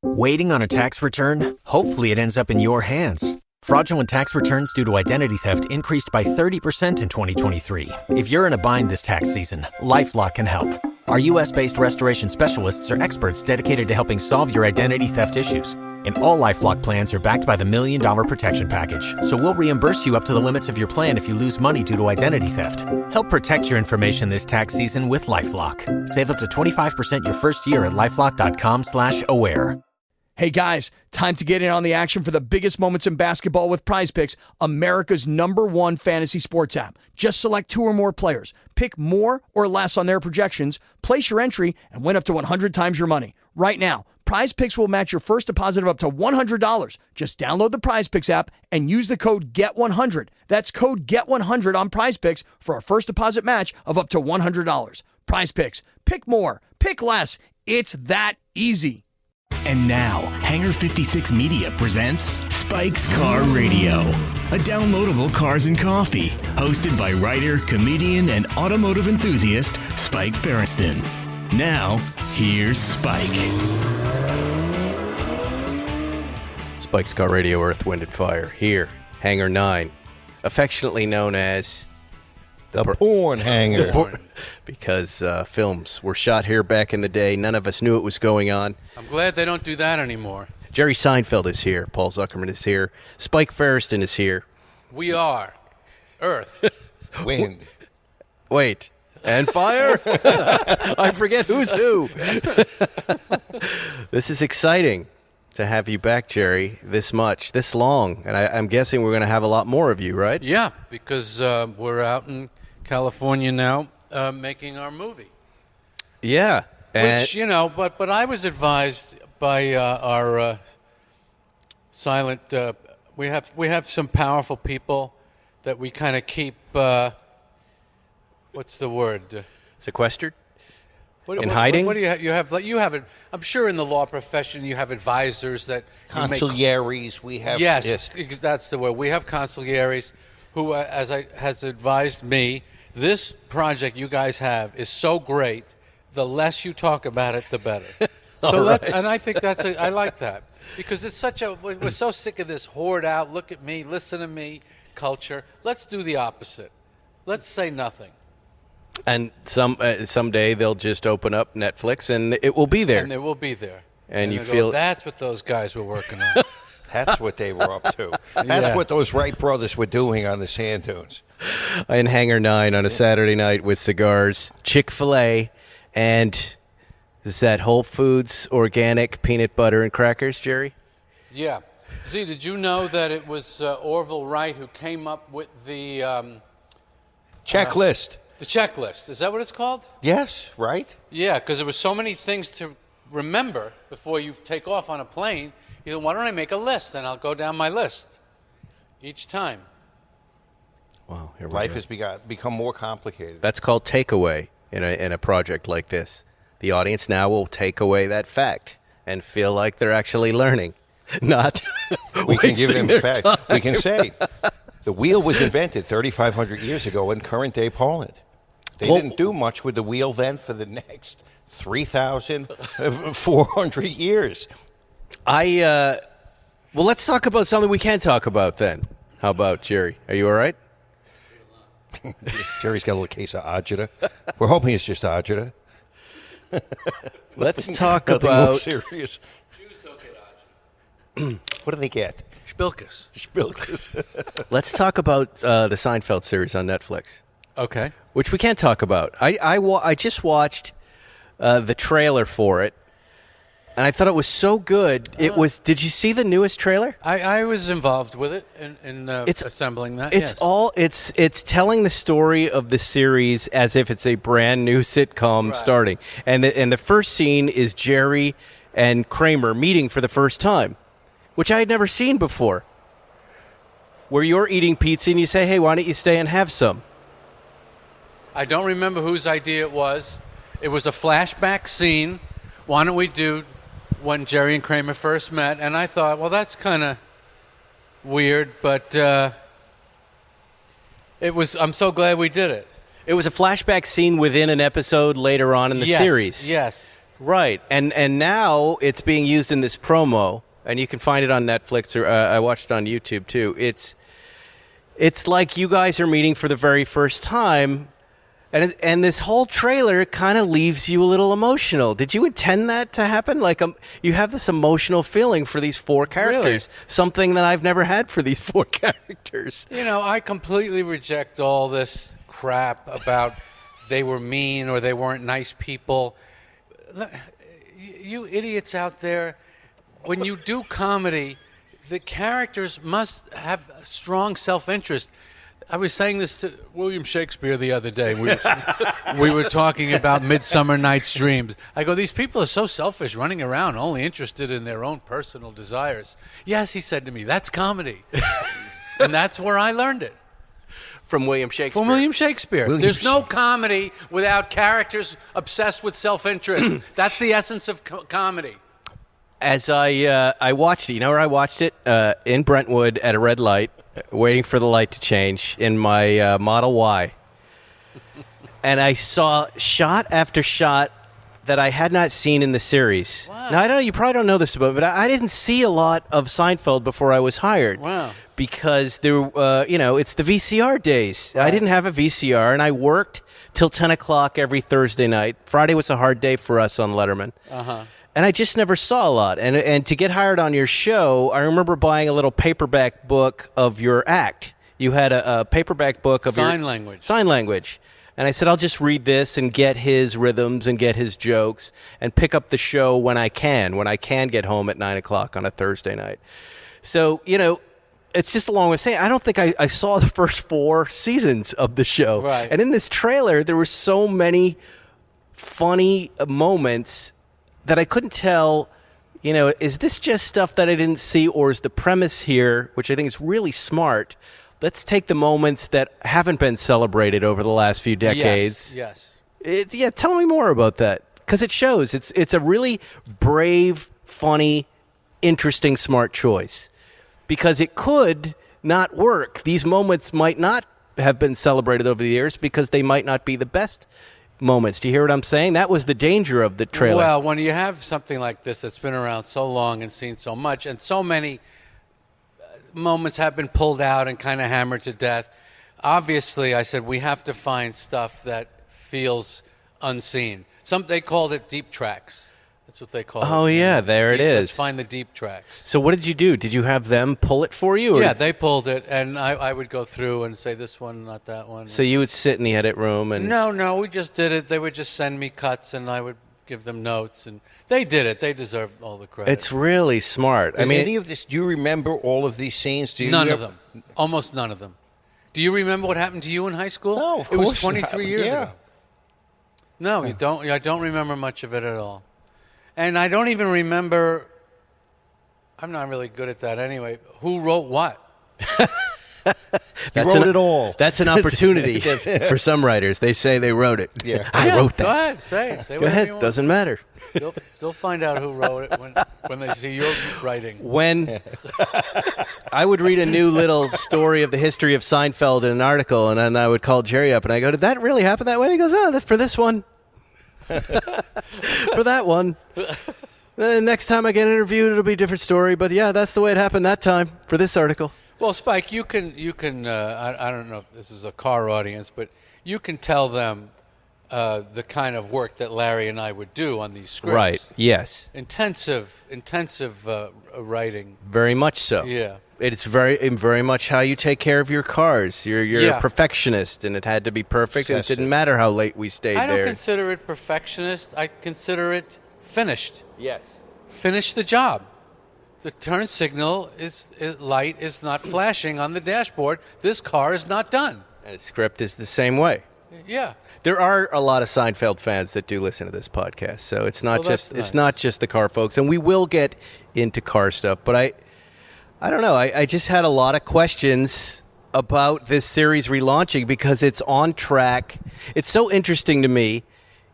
Waiting on a tax return? Hopefully it ends up in your hands. Fraudulent tax returns due to identity theft increased by 30% in 2023. If you're in a bind this tax season, LifeLock can help. Our U.S.-based restoration specialists are experts dedicated to helping solve your identity theft issues. And all LifeLock plans are backed by the $1 Million Protection Package. So we'll reimburse you up to the limits of your plan if you lose money due to identity theft. Help protect your information this tax season with LifeLock. Save up to 25% your first year at LifeLock.com/aware. Hey guys, time to get in on the action for the biggest moments in basketball with Prize Picks, America's #1 fantasy sports app. Just select 2 or more players, pick more or less on their projections, place your entry, and win up to 100 times your money. Right now, Prize Picks will match your first deposit of up to $100. Just download the Prize Picks app and use the code GET100. That's code GET100 on Prize Picks for a first deposit match of up to $100. Prize Picks. Pick more. Pick less. It's that easy. And now, Hangar 56 Media presents Spike's Car Radio, a downloadable cars and coffee, hosted by writer, comedian, and automotive enthusiast Spike Ferriston. Now, here's Spike. Spike's Car Radio, Earth, Wind, and Fire, here, Hangar 9, affectionately known as the porn hangar. Because films were shot here back in the day. None of us knew it was going on. I'm glad they don't do that anymore. Jerry Seinfeld is here. Paul Zuckerman is here. Spike Ferriston is here. We are Earth. Wind. Wait. And fire? I forget who's who. This is exciting to have you back, Jerry, this long. And I'm guessing we're going to have a lot more of you, right? Yeah, because we're out in California now making our movie. Yeah. Which, but I was advised by our silent, we have some powerful people that we kind of keep, what's the word? Sequestered? In hiding? What do you have? You have it. I'm sure in the law profession you have advisors that Consiglieres. We have. Yes, that's the word. We have consiglieres who, has advised me, this project you guys have is so great. The less you talk about it, the better. And I think I like that because it's we're so sick of this hoard out, look at me, listen to me culture. Let's do the opposite. Let's say nothing. And someday they'll just open up Netflix and it will be there. And it will be there. And you feel that's what those guys were working on. That's what they were up to. That's what those Wright brothers were doing on the sand dunes. In Hangar 9 on a Saturday night with cigars, Chick-fil-A, and is that Whole Foods organic peanut butter and crackers, Jerry? Yeah. Z, did you know that it was Orville Wright who came up with the checklist? The checklist. Is that what it's called? Yes, right? Yeah, because there were so many things to remember before you take off on a plane. You know, why don't I make a list, and I'll go down my list each time. Wow, life has become more complicated. That's called takeaway in a project like this. The audience now will take away that fact and feel like they're actually learning, not we can give them fact. Time. We can say the wheel was invented 3,500 years ago in current-day Poland. They didn't do much with the wheel then for the next 3,400 years. Well, let's talk about something we can talk about then. How about, Jerry? Are you all right? Jerry's got a little case of agita. We're hoping it's just agita. Let's talk nothing about... more serious. Jews don't get agita. What do they get? Spilkus. Let's talk about the Seinfeld series on Netflix. Okay. Which we can't talk about. I just watched the trailer for it, and I thought it was so good. It was. Did you see the newest trailer? I was involved with it in assembling that. It's telling the story of the series as if it's a brand new sitcom starting, and the first scene is Jerry and Kramer meeting for the first time, which I had never seen before. Where you're eating pizza and you say, "Hey, why don't you stay and have some?" I don't remember whose idea it was. It was a flashback scene. Why don't we do when Jerry and Kramer first met? And I thought, well, that's kind of weird, but I'm so glad we did it. It was a flashback scene within an episode later on in the series. Yes. Right, and now it's being used in this promo, and you can find it on Netflix, or I watched it on YouTube too. It's like you guys are meeting for the very first time, and this whole trailer kind of leaves you a little emotional. Did you intend that to happen? Like you have this emotional feeling for these four characters, Really? something that I've never had for these four characters. I completely reject all this crap about they were mean or they weren't nice people. You idiots out there, when you do comedy, the characters must have strong self-interest. I was saying this to William Shakespeare the other day. We were talking about Midsummer Night's Dreams. I go, these people are so selfish, running around, only interested in their own personal desires. Yes, he said to me, that's comedy. And that's where I learned it. From William Shakespeare. From William Shakespeare. There's no comedy without characters obsessed with self-interest. That's the essence of comedy. As I watched it, you know where I watched it? In Brentwood at a red light, waiting for the light to change in my Model Y. And I saw shot after shot that I had not seen in the series. Wow. Now, you probably don't know this about me, but I didn't see a lot of Seinfeld before I was hired. Wow. Because there, it's the VCR days. Right. I didn't have a VCR, and I worked till 10 o'clock every Thursday night. Friday was a hard day for us on Letterman. Uh-huh. And I just never saw a lot. And to get hired on your show, I remember buying a little paperback book of your act. You had a paperback book of Sign language. And I said, I'll just read this and get his rhythms and get his jokes and pick up the show when I can get home at 9 o'clock on a Thursday night. So, it's just a long way of saying I don't think I saw the first 4 seasons of the show. Right. And in this trailer, there were so many funny moments that I couldn't tell, is this just stuff that I didn't see, or is the premise here, which I think is really smart, let's take the moments that haven't been celebrated over the last few decades. Yes. Tell me more about that, because it shows. It's a really brave, funny, interesting, smart choice, because it could not work. These moments might not have been celebrated over the years because they might not be the best moments. Do you hear what I'm saying? That was the danger of the trailer. Well, when you have something like this that's been around so long and seen so much, and so many moments have been pulled out and kind of hammered to death, obviously I said we have to find stuff that feels unseen. They called it deep tracks. That's what they call it. Oh, yeah, there it is. Let's find the deep tracks. So what did you do? Did you have them pull it for you? Or Yeah, they pulled it, and I would go through and say this one, not that one. So you would sit in the edit room and... No, we just did it. They would just send me cuts, and I would give them notes, and they did it. They deserved all the credit. It's really smart. I mean, any of this? Do you remember all of these scenes? None of them. Almost none of them. Do you remember what happened to you in high school? No, of It was course 23 not. years Yeah. ago. No, you don't. I don't remember much of it at all. And I don't even remember, I'm not really good at that anyway, who wrote what. wrote it all. That's an opportunity for some writers. They say they wrote it. Yeah. I wrote that. Go ahead, say Go whatever ahead. you want. Doesn't matter. They'll find out who wrote it when they see your writing. When I would read a new little story of the history of Seinfeld in an article, and then I would call Jerry up and I go, did that really happen that way? And he goes, for this one. For that one. Next time I get interviewed, it'll be a different story. But yeah, that's the way it happened that time for this article. Well, Spike, you can. I don't know if this is a car audience, but you can tell them the kind of work that Larry and I would do on these scripts. Right. Yes. Intensive writing. Very much so. Yeah. It's very much how you take care of your cars. You're a perfectionist, and it had to be perfect, and it didn't matter how late we stayed I don't there. consider it perfectionist. I consider it finished. Yes. Finish the job. The turn signal light is not flashing on the dashboard. This car is not done. And the script is the same way. Yeah. There are a lot of Seinfeld fans that do listen to this podcast, so it's not Well, that's nice. it's not just the car folks, and we will get into car stuff. But I don't know. I just had a lot of questions about this series relaunching because it's on track. It's so interesting to me.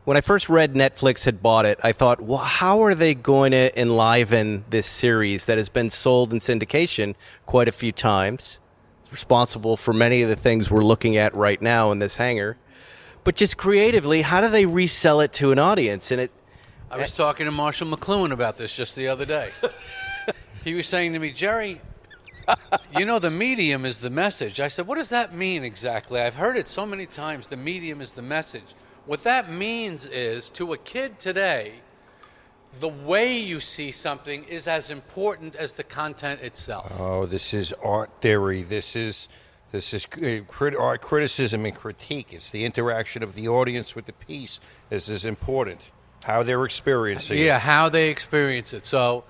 When I first read Netflix had bought it, I thought, well, how are they going to enliven this series that has been sold in syndication quite a few times? It's responsible for many of the things we're looking at right now in this hangar. But just creatively, how do they resell it to an audience? And I was talking to Marshall McLuhan about this just the other day. He was saying to me, Jerry, the medium is the message. I said, what does that mean exactly? I've heard it so many times, the medium is the message. What that means is, to a kid today, the way you see something is as important as the content itself. Oh, this is art theory. This is art criticism and critique. It's the interaction of the audience with the piece. This is important. How they're experiencing it. Yeah, how they experience it. So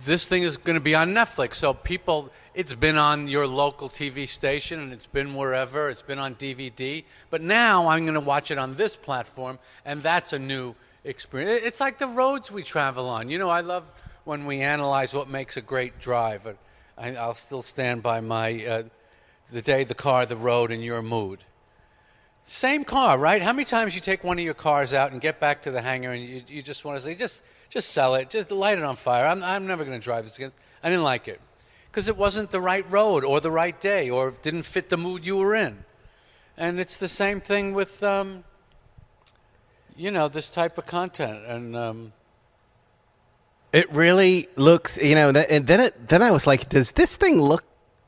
this thing is going to be on Netflix. So people, it's been on your local TV station, and it's been wherever. It's been on DVD. But now I'm going to watch it on this platform, and that's a new experience. It's like the roads we travel on. I love when we analyze what makes a great drive. But I'll still stand by my the day, the car, the road, and your mood. Same car, right? How many times you take one of your cars out and get back to the hangar and you just want to say, just sell it, just light it on fire. I'm never going to drive this again. I didn't like it because it wasn't the right road or the right day or didn't fit the mood you were in. And it's the same thing with, this type of content. And it really looks, and then I was like, does this thing look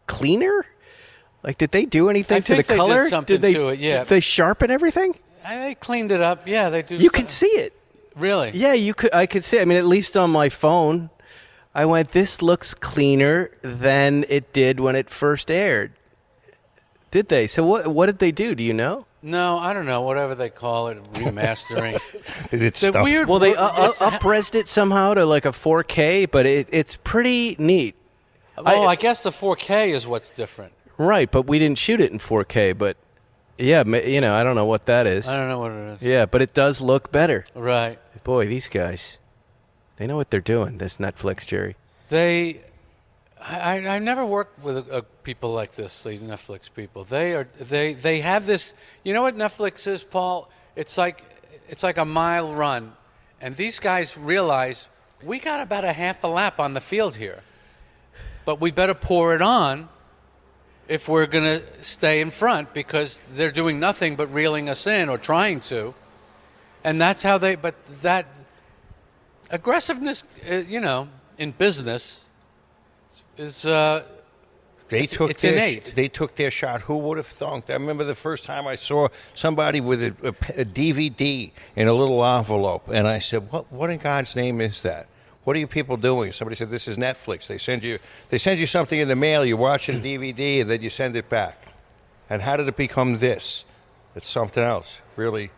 cleaner? Like, did they do anything to the color? Did something to it, yeah. Did they sharpen everything? They cleaned it up. Yeah, they do. You can see it. Really? Yeah, I could see it. I mean, at least on my phone, I went, this looks cleaner than it did when it first aired. Did they? So what did they do? Do you know? No, I don't know. Whatever they call it, remastering. It's stuff. Weird. Well, they up-resed it somehow to like a 4K, but it's pretty neat. I guess the 4K is what's different. Right, but we didn't shoot it in 4K, but yeah, I don't know what that is. I don't know what it is. Yeah, but it does look better. Right. Boy, these guys, they know what they're doing, this Netflix, Jerry. I never worked with people like this, the Netflix people. They have this, you know what Netflix is, Paul? It's like a mile run, and these guys realize we got about a half a lap on the field here, but we better pour it on if we're going to stay in front, because they're doing nothing but reeling us in or trying to. And that's how but that aggressiveness, in business is, it's innate. They took their shot. Who would have thunk? I remember the first time I saw somebody with a DVD in a little envelope, and I said, what in God's name is that? What are you people doing? Somebody said, this is Netflix. They send you something in the mail, you watch it on DVD, and then you send it back. And how did it become this? It's something else, really.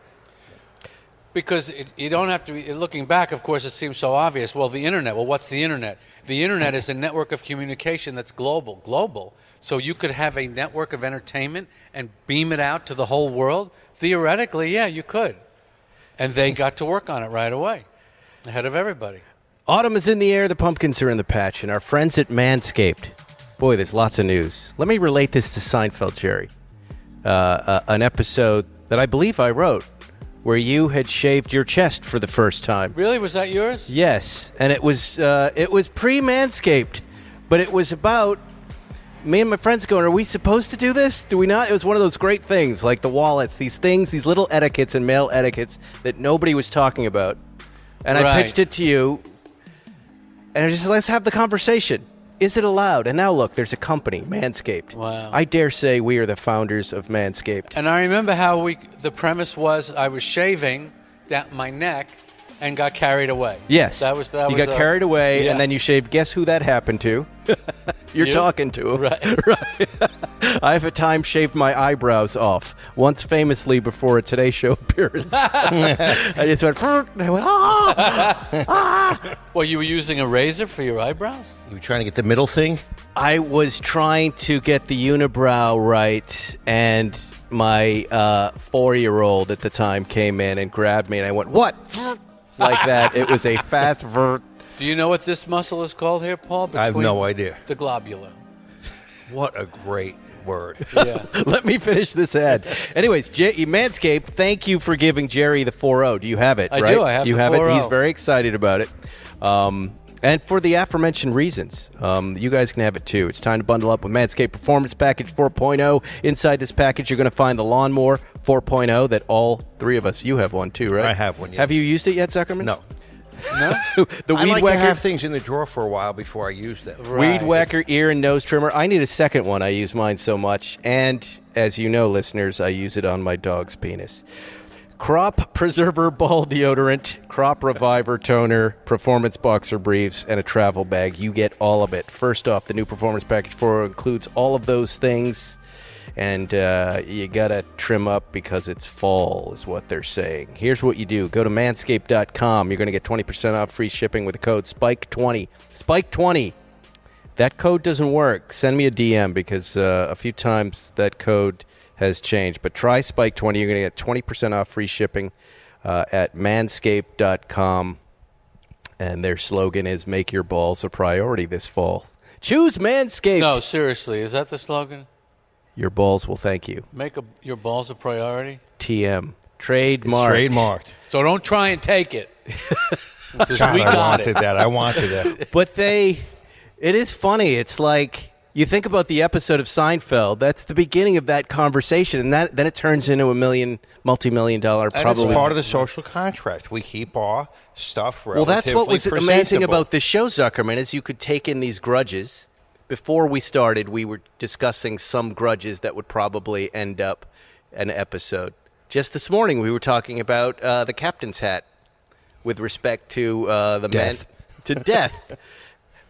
Because you don't have to be, looking back, of course, it seems so obvious. Well, the Internet. Well, what's the Internet? The Internet is a network of communication that's global. So you could have a network of entertainment and beam it out to the whole world. Theoretically, yeah, you could. And they got to work on it right away, ahead of everybody. Autumn is in the air, the pumpkins are in the patch, and our friends at Manscaped. Boy, there's lots of news. Let me relate this to Seinfeld, Jerry. An episode that I believe I wrote, where you had shaved your chest for the first time. Really? Was that yours? Yes, and it was pre-Manscaped, but it was about me and my friends going, are we supposed to do this? Do we not? It was one of those great things, like the wallets, these things, these little etiquettes and male etiquettes that nobody was talking about. And Right. I pitched it to you, and I just said, let's have the conversation. Is it allowed? And now look, there's a company, Manscaped. Wow. I dare say we are the founders of Manscaped. And I remember how the premise was I was shaving down my neck and got carried away. Yes. That was you got carried away, yeah. and then you shaved. Guess who that happened to? You're You? talking to him. Right. Right. I have at times shaved my eyebrows off, once famously before a Today Show appearance. I just went, and I went, ah! Well, you were using a razor for your eyebrows? You were trying to get the middle thing? I was trying to get the unibrow right, and my 4-year-old at the time came in and grabbed me, and I went, what? Like that. It was a fast vert. Do you know what this muscle is called here, Paul? I have no idea. The globula. What a great word. Yeah. Let me finish this ad. Anyways, Manscaped, thank you for giving Jerry the 4.0. Do you have it? I right? do. I have you the have 4.0. it. He's very excited about it. And for the aforementioned reasons, you guys can have it too. It's time to bundle up with Manscaped Performance Package 4.0. Inside this package, you're going to find the Lawnmower 4.0 that all three of us, you have one too, right? I have one, yes. Have you used it yet, Zuckerman? No. No? The I weed like whacker. to have things in the drawer for a while before I use them. Right. Weed whacker, ear and nose trimmer. I need a second one. I use mine so much. And as you know, listeners, I use it on my dog's penis. Crop Preserver Ball Deodorant, Crop Reviver Toner, Performance Boxer Briefs, and a travel bag. You get all of it. First off, the new Performance Package 4 includes all of those things. And you got to trim up because it's fall, is what they're saying. Here's what you do. Go to manscaped.com. You're going to get 20% off free shipping with the code SPIKE20. SPIKE20. That code doesn't work. Send me a DM because a few times that code has changed. But try SPIKE20. You're going to get 20% off free shipping at manscaped.com. And their slogan is make your balls a priority this fall. Choose Manscaped. No, seriously, is that the slogan? Your balls will thank you. Make your balls a priority? TM. Trademarked. So don't try and take it. Because God, we got I wanted that. But it is funny. It's like, you think about the episode of Seinfeld, that's the beginning of that conversation, and then it turns into a multi-million dollar And probably. it's part of the social contract. We keep our stuff Well, relatively that's what was amazing presentable. about this show, Zuckerman, is you could take in these grudges. Before we started, we were discussing some grudges that would probably end up an episode. Just this morning, we were talking about the captain's hat with respect to the Death. man to death.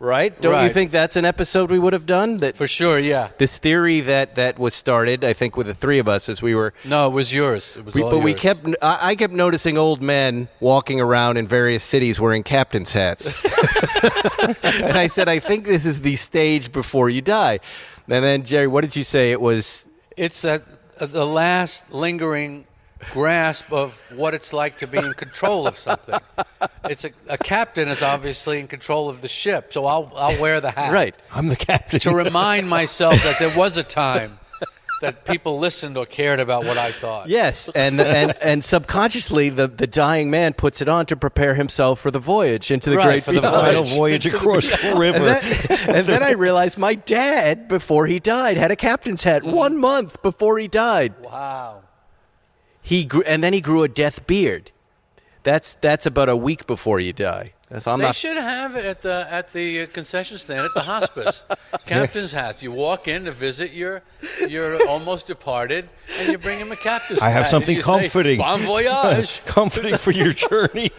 Right? Don't you Right. think that's an episode we would have done? That For sure, yeah. this theory that was started, I think, with the three of us as we were. No, it was yours. It was all But we yours. kept. I kept noticing old men walking around in various cities wearing captain's hats, and I said, I think this is the stage before you die. And then Jerry, what did you say? It was. It's the last lingering grasp of what it's like to be in control of something. It's a captain is obviously in control of the ship, so I'll wear the hat. Right. I'm the captain. To remind myself that there was a time that people listened or cared about what I thought. Yes, and subconsciously the dying man puts it on to prepare himself for the voyage into the Right, great for the beyond. Final voyage across the river. And then I realized my dad, before he died, had a captain's hat 1 month before he died. Wow. He grew a death beard. That's about a week before you die. They should have it at the concession stand at the hospice. Captain's hats. You walk in to visit your almost departed, and you bring him a captain's hat. I have and something you comforting. Say, bon voyage. Comforting for your journey.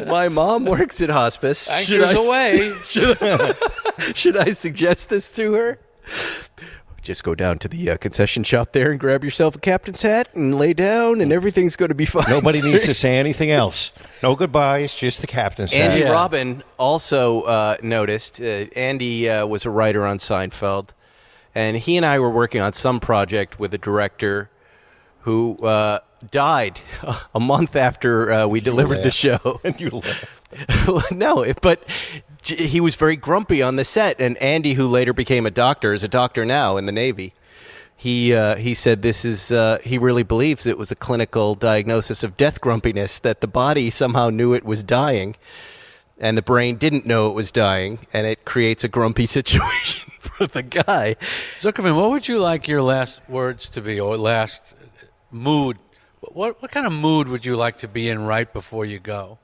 My mom works at hospice. Anchors away. Should I suggest this to her? Just go down to the concession shop there and grab yourself a captain's hat and lay down, and everything's going to be fine. Nobody needs to say anything else. No goodbyes, just the captain's hat. Andy Yeah. Robin also noticed. Andy was a writer on Seinfeld, and he and I were working on some project with a director who died a month after we delivered the show. And you laugh. No, but he was very grumpy on the set, and Andy, who later became a doctor, is a doctor now in the Navy. He said this is he really believes it was a clinical diagnosis of death grumpiness, that the body somehow knew it was dying, and the brain didn't know it was dying, and it creates a grumpy situation for the guy. Zuckerman, what would you like your last words to be, or last mood? What kind of mood would you like to be in right before you go?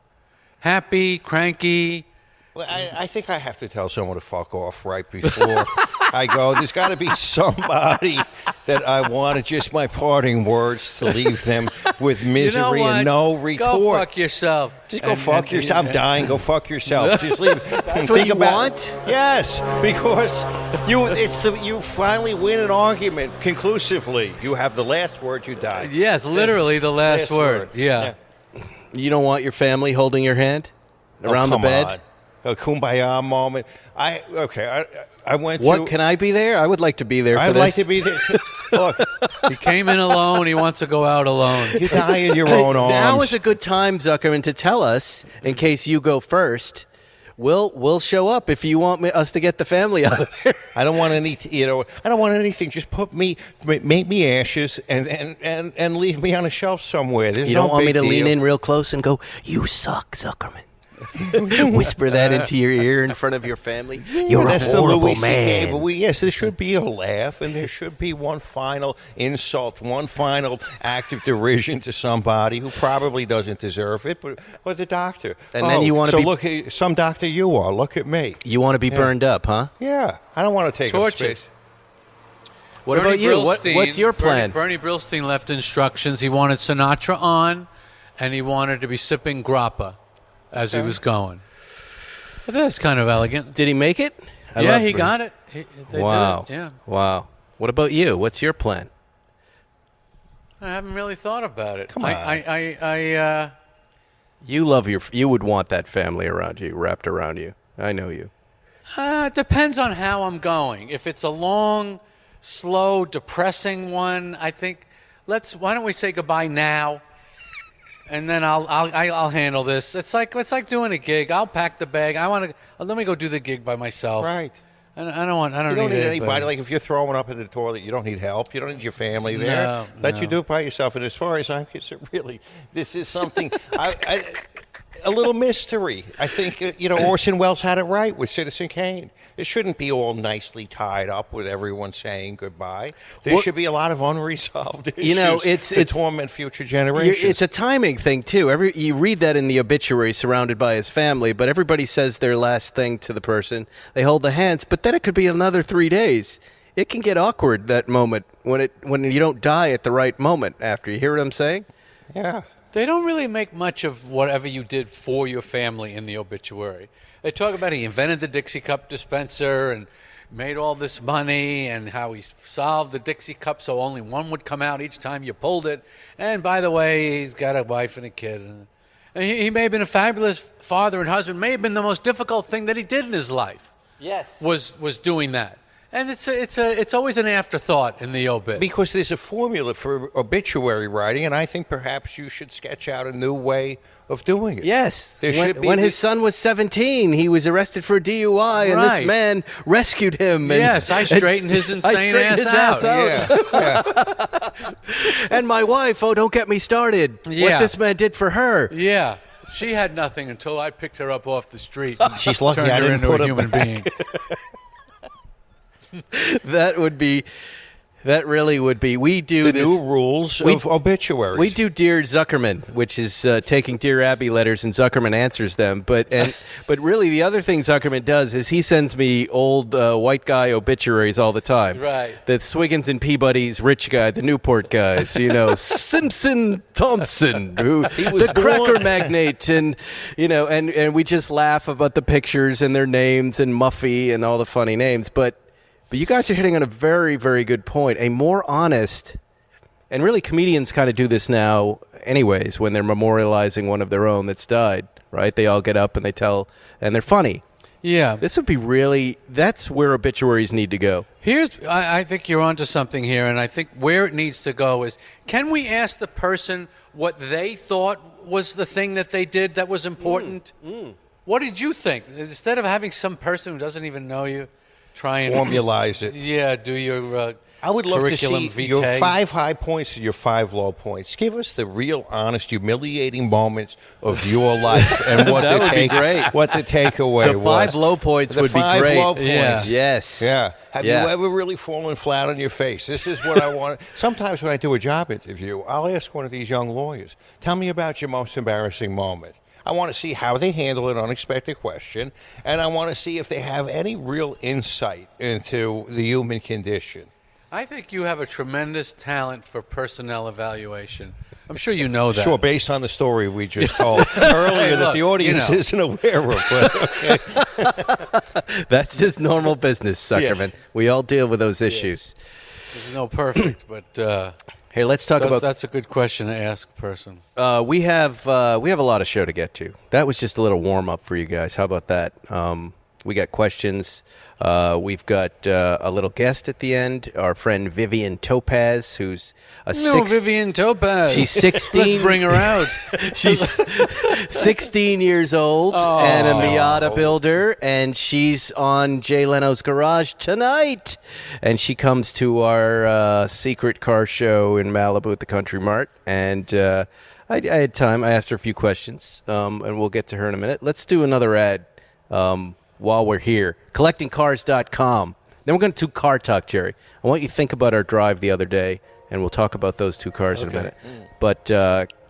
Happy, cranky? Well, I think I have to tell someone to fuck off right before I go. There's got to be somebody that I want just my parting words to leave them with misery You know what? and no retort. Go fuck yourself. Just go fuck yourself. I'm dying. Go fuck yourself. Just leave. That's what you want? Yes, because you finally win an argument conclusively. You have the last word. You die. Yes, literally the last word. Yeah. You don't want your family holding your hand around the bed? On. A kumbaya moment. I went. What, can I be there? I would like to be there for I'd this. like to be there. Look, He came in alone. He wants to go out alone. you die in your own arms. Now is a good time, Zuckerman, to tell us, in case you go first. We'll show up if you want us to get the family out of there. I don't want any. I don't want anything. Just make me ashes and leave me on a shelf somewhere. There's You no don't want me big to lean deal. in real close and go, "You suck, Zuckerman." Whisper that into your ear in front of your family. You're That's a the horrible Louis C.K. man. But yes, there should be a laugh, and there should be one final insult, one final act of derision to somebody who probably doesn't deserve it, but the doctor. And then you want to so be... look at some doctor you are. Look at me. You want to be burned up, huh? Yeah, I don't want to take up Tortured. space. What about you? What's your plan? Bernie Brillstein left instructions. He wanted Sinatra on, and he wanted to be sipping grappa as he was going. But that's kind of elegant. Did he make it? Yeah, he got it. They Wow. did it. Yeah. Wow. What about you? What's your plan? I haven't really thought about it. Come on. You would want that family around you, wrapped around you. I know you. It depends on how I'm going. If it's a long, slow, depressing one, I think why don't we say goodbye now, and then I'll handle this. It's like doing a gig. I'll pack the bag. Let me go do the gig by myself. Right. I don't need anybody. Like if you're throwing up in the toilet, you don't need help. You don't need your family there. Let you do it by yourself. And as far as I'm concerned, really, this is something a little mystery. I think Orson Welles had it right with Citizen Kane. It shouldn't be all nicely tied up with everyone saying goodbye. There should be a lot of unresolved issues to torment future generations. It's a timing thing too. You read that in the obituary, surrounded by his family, but everybody says their last thing to the person. They hold the hands, but then it could be another 3 days. It can get awkward, that moment when you don't die at the right moment after. You hear what I'm saying? Yeah. They don't really make much of whatever you did for your family in the obituary. They talk about he invented the Dixie Cup dispenser and made all this money and how he solved the Dixie Cup so only one would come out each time you pulled it. And by the way, he's got a wife and a kid. And he may have been a fabulous father and husband. May have been the most difficult thing that he did in his life. Yes. Was doing that. And it's always an afterthought in the obit. Because there's a formula for obituary writing, and I think perhaps you should sketch out a new way of doing it. Yes. When his son was 17, he was arrested for DUI, and this man rescued him. Yes, I straightened his insane ass out. Yeah. And my wife, don't get me started. Yeah. What this man did for her. Yeah. She had nothing until I picked her up off the street and She's lucky turned I her didn't into put a her human being. That really would be. We do the new rules of obituaries. We do Dear Zuckerman, which is taking Dear Abby letters, and Zuckerman answers them. But really, the other thing Zuckerman does is he sends me old white guy obituaries all the time. Right. The Swiggins and Peabody's rich guy, the Newport guys, Simpson Thompson, who the cracker magnate, and and we just laugh about the pictures and their names and Muffy and all the funny names, But you guys are hitting on a very, very good point. A more honest, and really comedians kind of do this now anyways when they're memorializing one of their own that's died, right? They all get up and they tell, and they're funny. Yeah. This would be that's where obituaries need to go. I think you're onto something here, and I think where it needs to go is, can we ask the person what they thought was the thing that they did that was important? What did you think? Instead of having some person who doesn't even know you, try and formalize it. Yeah, do your I would love to see vitae. your 5 high points and your 5 low points. Give us the real, honest, humiliating moments of your life and what That would be great. What the takeaway The was. 5 low points The would be 5 great. low points. Yeah. Yes. Yeah. Have Yeah. you ever really fallen flat on your face? This is what I want. Sometimes when I do a job interview, I'll ask one of these young lawyers, tell me about your most embarrassing moment. I want to see how they handle an unexpected question, and I want to see if they have any real insight into the human condition. I think you have a tremendous talent for personnel evaluation. I'm sure you know that. Sure, based on the story we just told earlier that the audience isn't aware of. But okay. That's just normal business, Zuckerman. Yes. We all deal with those issues. There's no perfect, but Hey, let's talk about... That's a good question to ask a person. We have a lot of show to get to. That was just a little warm-up for you guys. How about that? We got questions. We've got a little guest at the end, our friend Vivian Topaz, who's Vivian Topaz. She's 16. Let's bring her out. She's 16 years old and a Miata builder, and she's on Jay Leno's Garage tonight. And she comes to our secret car show in Malibu at the Country Mart, and I had time. I asked her a few questions, and we'll get to her in a minute. Let's do another ad while we're here. CollectingCars.com. Then we're going to do car talk, Jerry. I want you to think about our drive the other day, and we'll talk about those 2 cars in a minute. But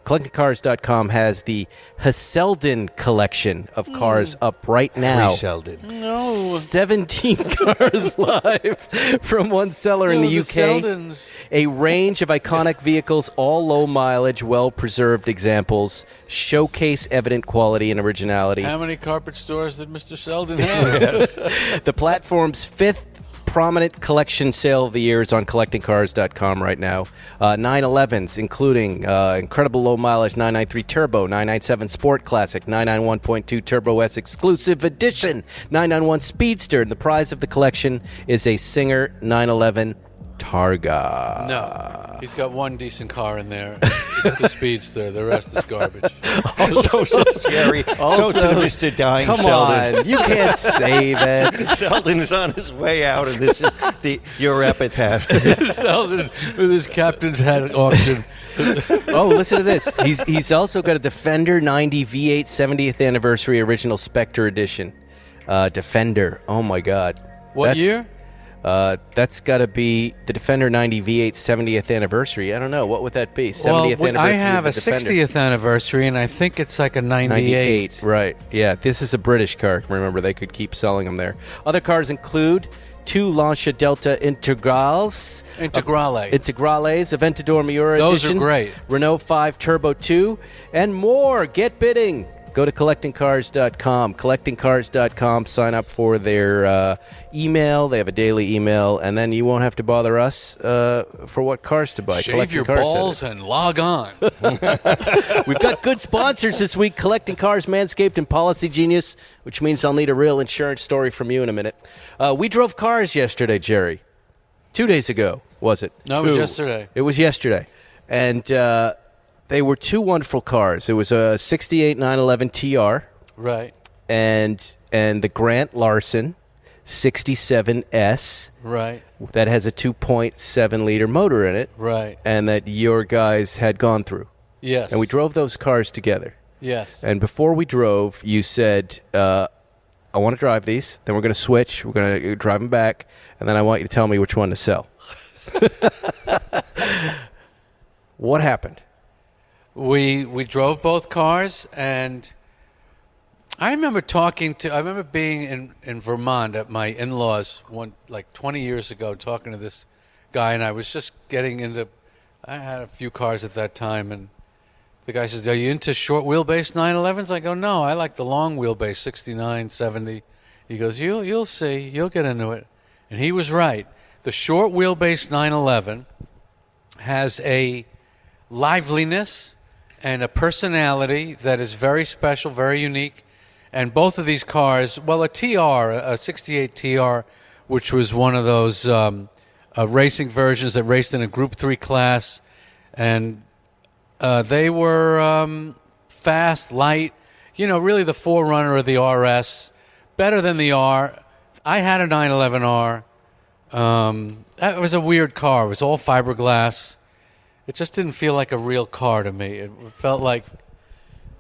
CollectingCars.com has the Heselden collection of cars up right now. Heselden. No. 17 cars live from one seller in the UK. Seldens. A range of iconic vehicles, all low mileage, well-preserved examples, showcase evident quality and originality. How many carpet stores did Mr. Selden have? The platform's 5th prominent collection sale of the year is on CollectingCars.com right now. 911s, including incredible low mileage 993 Turbo, 997 Sport Classic, 991.2 Turbo S Exclusive Edition, 991 Speedster, and the prize of the collection is a Singer 911 Targa. No. He's got one decent car in there. It's the Speedster. The rest is garbage. So says Jerry. So to Mr. Dying Come Selden. on, you can't say that. Selden is on his way out, and this is your epitaph. Selden with his captain's hat auction. Oh, listen to this. He's also got a Defender 90 V8 70th Anniversary Original Spectre Edition. Defender. Oh, my God. What year? That's got to be the Defender 90 V8 70th Anniversary. I don't know. What would that be? 70th Well, Anniversary I have a of the Defender. 60th anniversary, and I think it's like a 98. Right. Yeah, this is a British car. Remember, they could keep selling them there. Other cars include 2 Lancia Delta Integrales. Integrales, Aventador Miura Those Edition. are great. Renault 5 Turbo 2, and more. Get bidding. Go to CollectingCars.com. CollectingCars.com. Sign up for their email. They have a daily email, and then you won't have to bother us for what cars to buy. Shave your balls and log on. We've got good sponsors this week, Collecting Cars, Manscaped, and Policy Genius, which means I'll need a real insurance story from you in a minute. We drove cars yesterday, Jerry. 2 days ago, was it? No, it was yesterday. It was yesterday. And they were 2 wonderful cars. It was a 68 911 TR. Right. And the Grant Larson 67S. Right. That has a 2.7-liter motor in it. Right. And that your guys had gone through. Yes. And we drove those cars together. Yes. And before we drove, you said, I want to drive these. Then we're going to switch. We're going to drive them back. And then I want you to tell me which one to sell. What happened? We drove both cars, and I remember being in Vermont at my in-laws 20 years ago, talking to this guy, and I was just getting into, I had a few cars at that time, and the guy says, "Are you into short wheelbase 911s?" I go, "No, I like the long wheelbase 69, 70. He goes, "You'll see, you'll get into it." And he was right. The short wheelbase 911 has a liveliness and a personality that is very special, very unique. And both of these cars, well, a 68 TR, which was one of those racing versions that raced in a Group 3 class, and they were fast, light, really the forerunner of the RS, better than the R. I had a 911R. That was a weird car. It was all fiberglass. It just didn't feel like a real car to me. It felt like...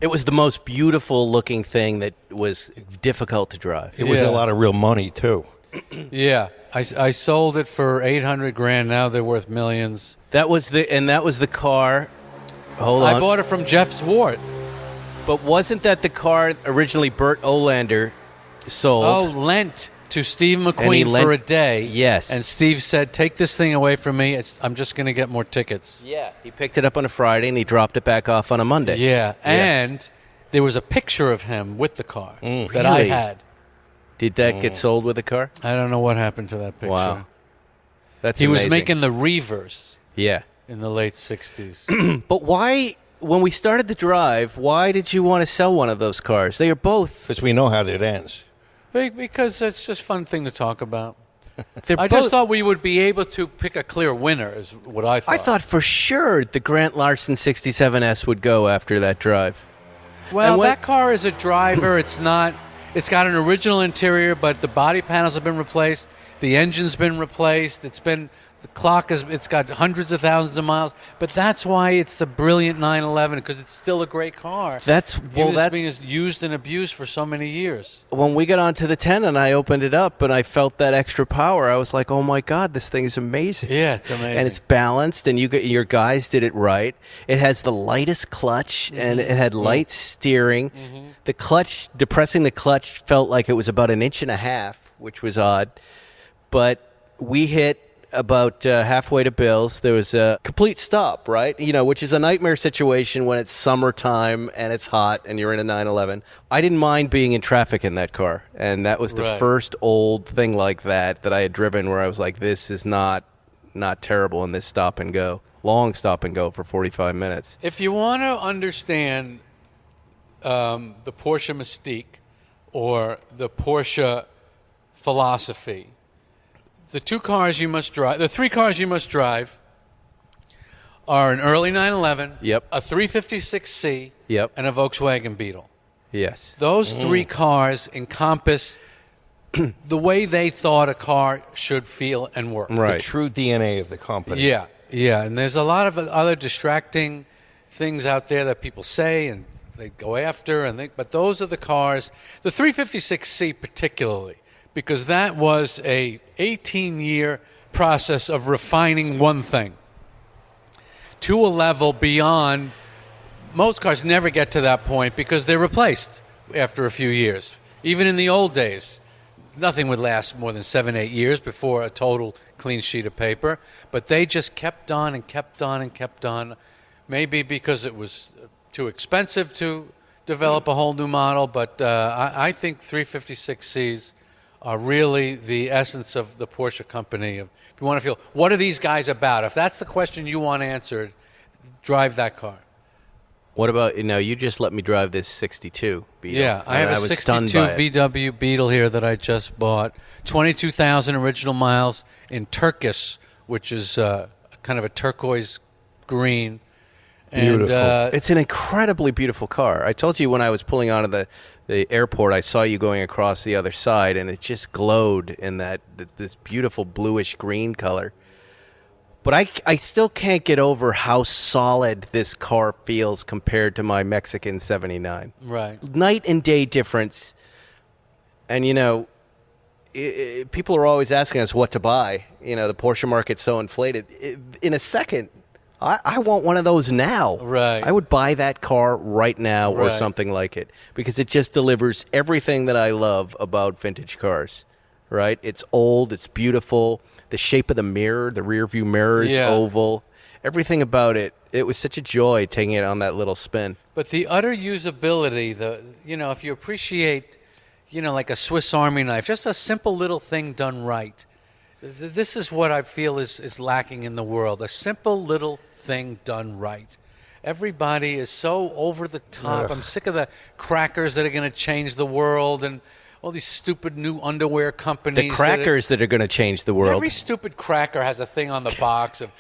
It was the most beautiful looking thing that was difficult to drive. It was a lot of real money, too. Yeah. I sold it for $800,000. Now they're worth millions. That was the car. Hold on. I bought it from Jeff Zwart. But wasn't that the car originally Burt Olander sold? Oh, lent to Steve McQueen for a day. Yes. And Steve said, "Take this thing away from me. I'm just going to get more tickets." Yeah. He picked it up on a Friday and he dropped it back off on a Monday. Yeah. And there was a picture of him with the car that I Really? had. Did that get sold with the car? I don't know what happened to that picture. Wow. That's He was amazing. making the Reavers Yeah. in the late 60s. But why, when we started the drive, why did you want to sell one of those cars? They are both. Because we know how it ends. Because it's just a fun thing to talk about. They're I both, just thought we would be able to pick a clear winner is what I thought. I thought for sure the Grant Larson 67S would go after that drive. Well, And that car is a driver. It's got an original interior, but the body panels have been replaced. The engine's been replaced. The clock it's got hundreds of thousands of miles, but that's why it's the brilliant 911 because it's still a great car. That's being used and abused for so many years. When we got onto the 10 and I opened it up and I felt that extra power, I was like, "Oh my God, this thing is amazing!" Yeah, it's amazing, and it's balanced, and your guys did it right. It has the lightest clutch, and it had light steering. Mm-hmm. The clutch, depressing the clutch, felt like it was about 1.5 inches, which was odd, but we hit about halfway to Bill's. There was a complete stop, right? Which is a nightmare situation when it's summertime and it's hot and you're in a 911. I didn't mind being in traffic in that car, and that was the first old thing like that I had driven where I was like, this is not terrible in this stop and go. Long stop and go for 45 minutes. If you want to understand the Porsche mystique or the Porsche philosophy, the 3 cars you must drive are an early 911, yep, a 356C, yep, and a Volkswagen Beetle. Yes. Those 3 cars encompass the way they thought a car should feel and work. Right. The true DNA of the company. Yeah, yeah. And there's a lot of other distracting things out there that people say and they go after, but those are the cars, the 356C particularly, because that was a 18-year process of refining one thing to a level beyond. Most cars never get to that point because they're replaced after a few years. Even in the old days, nothing would last more than 7-8 years before a total clean sheet of paper. But they just kept on and kept on and kept on, maybe because it was too expensive to develop a whole new model. But I think 356Cs are really the essence of the Porsche company. If you want to feel, what are these guys about? If that's the question you want answered, drive that car. What about, you just let me drive this 62 Beetle. Yeah, I have a 62 VW Beetle here that I just bought. 22,000 original miles in turquoise, which is kind of a turquoise green. Beautiful. And, it's an incredibly beautiful car. I told you when I was pulling out of the airport, I saw you going across the other side, and it just glowed in this beautiful bluish green color. But I still can't get over how solid this car feels compared to my Mexican 79. Right. Night and day difference. And, people are always asking us what to buy. The Porsche market's so inflated. In a second, I want one of those now. Right. I would buy that car right now or something like it because it just delivers everything that I love about vintage cars. Right? It's old. It's beautiful. The shape of the mirror, the rear view mirror is oval. Everything about it. It was such a joy taking it on that little spin. But the utter usability, if you appreciate, like a Swiss Army knife, just a simple little thing done right. This is what I feel is lacking in the world. A simple little thing done right. Everybody is so over the top. Ugh. I'm sick of the crackers that are going to change the world and all these stupid new underwear companies. The crackers that are going to change the world. Every stupid cracker has a thing on the box of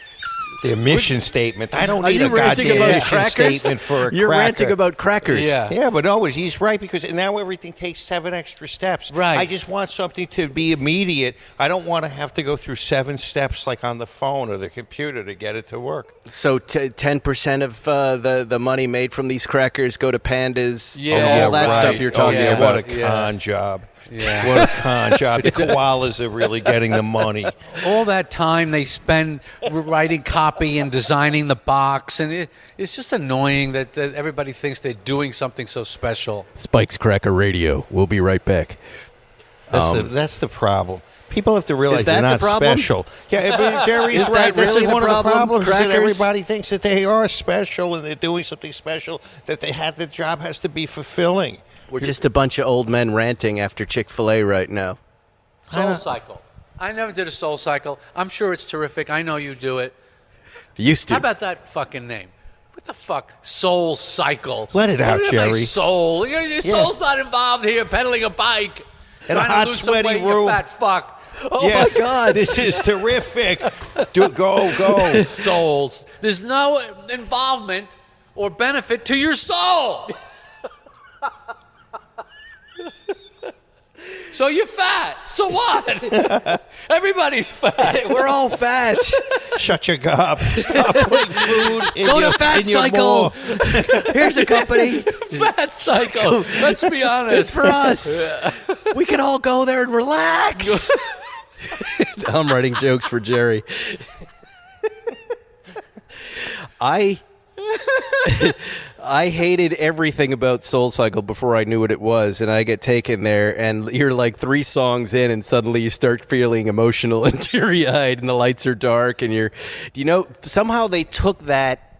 the emission statement. I don't need a goddamn emission statement for a cracker. You're ranting about crackers. Yeah, but always he's right because now everything takes 7 extra steps. Right. I just want something to be immediate. I don't want to have to go through 7 steps like on the phone or the computer to get it to work. So 10% of the money made from these crackers go to pandas. Yeah, all that stuff you're talking about. What a con job. Yeah. What a con job. The koalas are really getting the money. All that time they spend writing copy and designing the box, and it's just annoying that everybody thinks they're doing something so special. Spike's Cracker Radio. We'll be right back. That's the problem. People have to realize they're not special. Yeah, but Jerry's right. This is one of the problems is that everybody thinks that they are special and they're doing something special, that the job has to be fulfilling. We're just a bunch of old men ranting after Chick-fil-A right now. Soul Cycle. I never did a Soul Cycle. I'm sure it's terrific. I know you do it. Used to. How about that fucking name? What the fuck? Soul Cycle. Let it out, Jerry. Soul. Your soul's not involved here pedaling a bike. In a hot, sweaty room. You fat fuck. Oh, yes. My God. This is terrific. Go. Souls. There's no involvement or benefit to your soul. So you're fat. So what? Everybody's fat. We're all fat. Shut your gob. Stop putting food in Go your, to Fat in your Cycle. maw. Here's a company. Fat Cycle. Let's be honest. It's for us. We can all go there and relax. I'm writing jokes for Jerry. I hated everything about Soul Cycle before I knew what it was, and I get taken there, and you're like 3 songs in, and suddenly you start feeling emotional and teary-eyed, and the lights are dark, and somehow they took that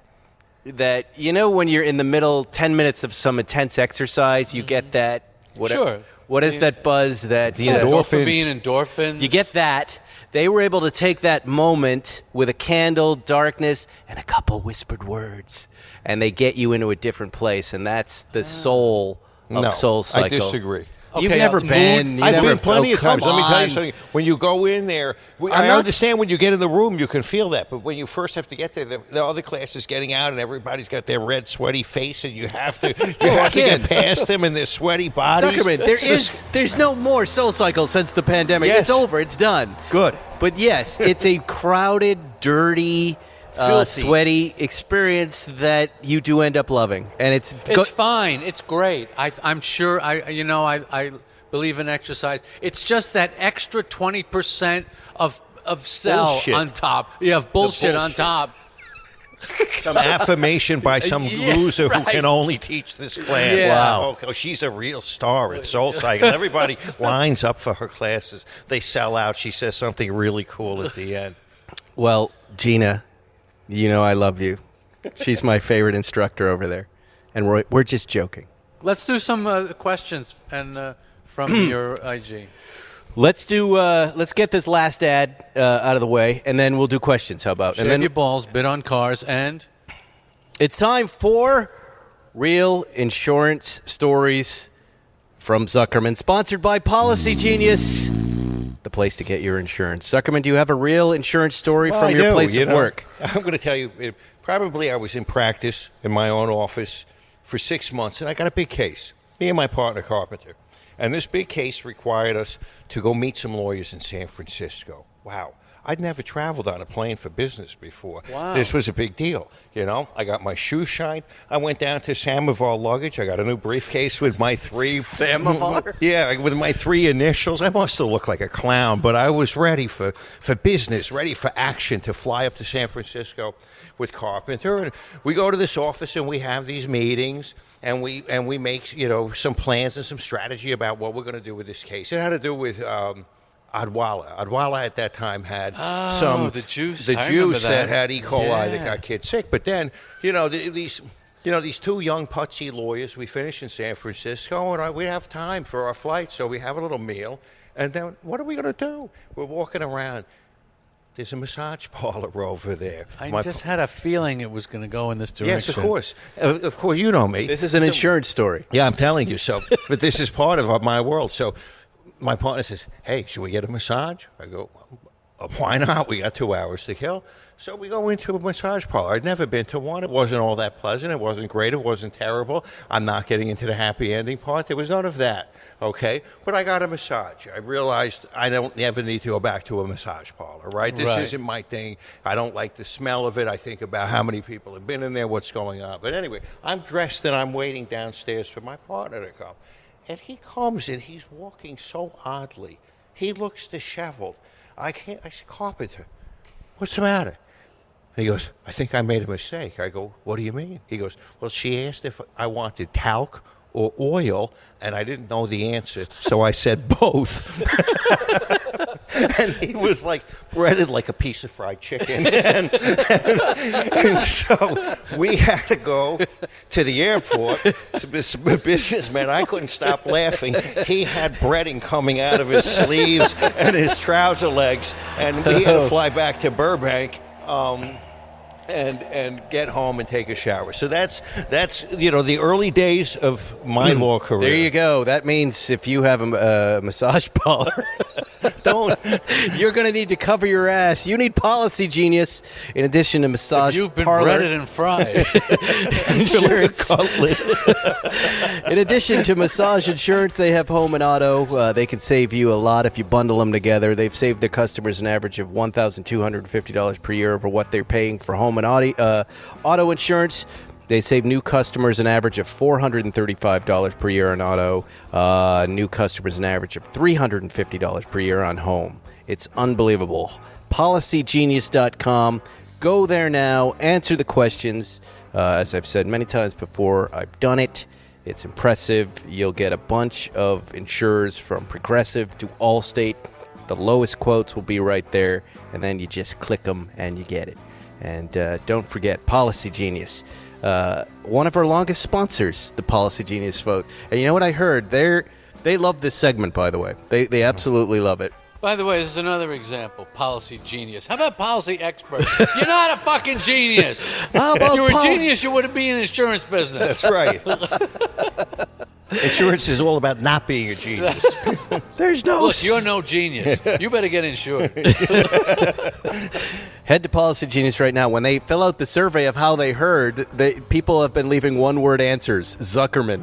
when you're in the middle 10 minutes of some intense exercise, you get that. Sure. What is that buzz? The endorphins. You get that. They were able to take that moment with a candle, darkness, and a couple whispered words, and they get you into a different place, and that's the soul of Soul Cycle. I disagree. You've never been. I've been plenty of times. Let me tell you something. When you go in there, I understand when you get in the room, you can feel that. But when you first have to get there, the other class is getting out, and everybody's got their red, sweaty face, and you have to get past them and their sweaty bodies. Zuckerman, there's no more Soul Cycle since the pandemic. Yes. It's over. It's done. Good. But yes, it's a crowded, dirty, sweaty experience that you do end up loving, and it's fine. It's great. I'm sure. I believe in exercise. It's just that extra 20% of sell bullshit on top. You have bullshit on top. Some affirmation by some loser who can only teach this class. Yeah. Wow. Oh, she's a real star at Soul Cycle. Everybody lines up for her classes. They sell out. She says something really cool at the end. Well, Gina, I love you. She's my favorite instructor over there, and we're just joking. Let's do some questions and from your IG. Let's get this last ad out of the way, and then we'll do questions. How about? Shave and then your balls, bid on cars, and it's time for Real Insurance Stories from Zuckerman, sponsored by Policy Genius, the place to get your insurance. Zuckerman, do you have a real insurance story from your place of work? I'm going to tell you, probably I was in practice in my own office for 6 months, and I got a big case, me and my partner, Carpenter. And this big case required us to go meet some lawyers in San Francisco. Wow. I'd never traveled on a plane for business before. Wow. This was a big deal. I got my shoes shined. I went down to Samovar Luggage. I got a new briefcase with my 3... Samovar? Yeah, with my 3 initials. I must have looked like a clown, but I was ready for business, ready for action to fly up to San Francisco with Carpenter. And we go to this office and we have these meetings. And we make some plans and some strategy about what we're going to do with this case. It had to do with Adwala. Adwala at that time had the juice that had E. coli that got kids sick. But then these 2 young putsy lawyers. We finish in San Francisco, and we have time for our flight, so we have a little meal. And then what are we going to do? We're walking around. There's a massage parlor over there. I just had a feeling it was going to go in this direction. Yes, of course. Of course, you know me. This is an insurance story. Yeah, I'm telling you so. But this is part of my world. So my partner says, hey, should we get a massage? I go, why not? We got 2 hours to kill. So we go into a massage parlor. I'd never been to one. It wasn't all that pleasant. It wasn't great. It wasn't terrible. I'm not getting into the happy ending part. There was none of that. Okay, but I got a massage. I realized I don't ever need to go back to a massage parlor, right? This isn't my thing. I don't like the smell of it. I think about how many people have been in there, what's going on. But anyway, I'm dressed and I'm waiting downstairs for my partner to come. And he comes and he's walking so oddly. He looks disheveled. I said, Carpenter, what's the matter? And he goes, I think I made a mistake. I go, what do you mean? He goes, well, she asked if I wanted talc or oil, and I didn't know the answer, so I said both. And he was like breaded like a piece of fried chicken. And so we had to go to the airport. This businessman, I couldn't stop laughing. He had breading coming out of his sleeves and his trouser legs, and we had to fly back to Burbank. and get home and take a shower. So that's the early days of my law career. There you go. That means if you have a massage parlor, you're going to need to cover your ass. You need Policy Genius in addition to massage If you've been parlor. breaded and fried. Insurance. In addition to massage insurance, they have home and auto. They can save you a lot if you bundle them together. They've saved their customers an average of $1,250 per year over what they're paying for home and auto insurance. They save new customers an average of $435 per year on auto. New customers an average of $350 per year on home. It's unbelievable. PolicyGenius.com. Go there now. Answer the questions. As I've said many times before, I've done it. It's impressive. You'll get a bunch of insurers from Progressive to Allstate. The lowest quotes will be right there, and then you just click them and you get it. And don't forget, Policy Genius. One of our longest sponsors, the Policy Genius folks. And you know what I heard? They love this segment, by the way. They absolutely love it. By the way, this is another example. Policy Genius. How about Policy Expert? You're not a fucking genius. If you were a genius, you wouldn't be in the insurance business. That's right. Insurance is all about not being a genius. There's no... Look, you're no genius. You better get insured. Head to Policy Genius right now. When they fill out the survey of how they heard, people have been leaving one-word answers. Zuckerman.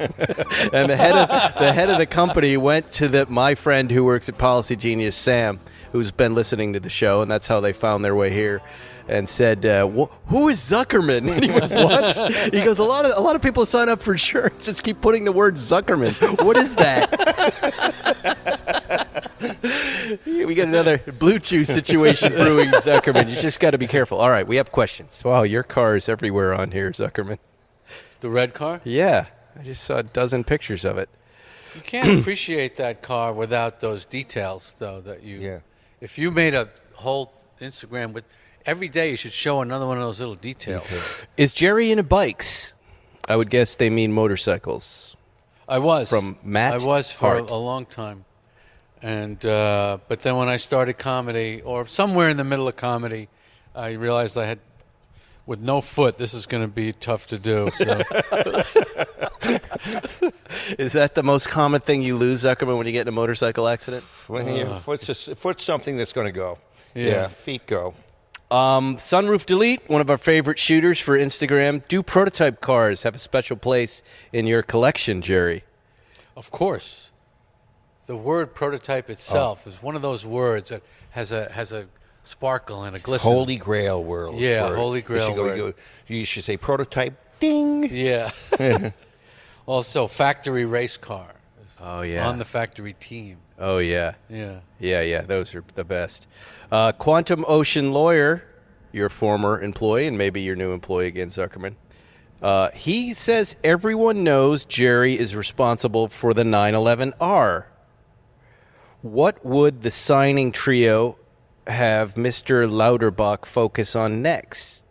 And the head of the company went to my friend who works at Policy Genius, Sam, who's been listening to the show, and that's how they found their way here. And said, "Who is Zuckerman?" And he went, "What?" He goes, "A lot of people sign up for insurance. Just keep putting the word Zuckerman. What is that?" We got another Blue Chew situation brewing, Zuckerman. You just got to be careful. All right, we have questions. Wow, your car is everywhere on here, Zuckerman. The red car? Yeah, I just saw a dozen pictures of it. You can't appreciate that car without those details, though. If you made a whole Instagram with. Every day you should show another one of those little details. Is Jerry into bikes? I would guess they mean motorcycles. I was. From Matt I was for Hart. a long time. And but then when I started comedy, or somewhere in the middle of comedy, I realized I had, with no foot, this is going to be tough to do. So. Is that the most common thing you lose, Zuckerman, when you get in a motorcycle accident? Foot's something that's going to go. Yeah, feet go. Sunroof Delete, one of our favorite shooters for Instagram. Do prototype cars have a special place in your collection, Jerry? Of course. The word prototype itself is one of those words that has a sparkle and a glisten. Holy Grail word. Yeah, Holy Grail word. You should say prototype. Ding. Yeah. Also, factory race car. Oh, yeah. On the factory team. Oh, yeah. Yeah. Yeah, those are the best. Quantum Ocean Lawyer, your former employee, and maybe your new employee again, Zuckerman. He says everyone knows Jerry is responsible for the 911R. What would the signing trio have Mr. Lauterbach focus on next?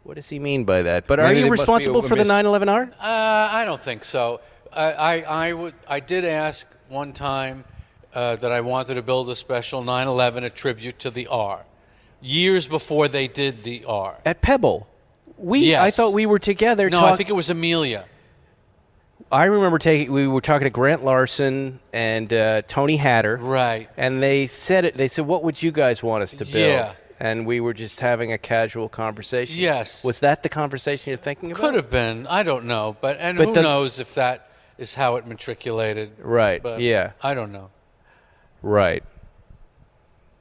What does he mean by that? But are you responsible for the 911R? I don't think so. I did ask one time that I wanted to build a special 911, a tribute to the R, years before they did the R. At Pebble. Yes. I thought we were together. No, I think it was Amelia. I remember we were talking to Grant Larson and Tony Hatter. Right. And they said, what would you guys want us to build? Yeah. And we were just having a casual conversation. Yes. Was that the conversation you're thinking about? Could have been. I don't know. But who knows if that is how it matriculated. Right, but yeah. I don't know. Right.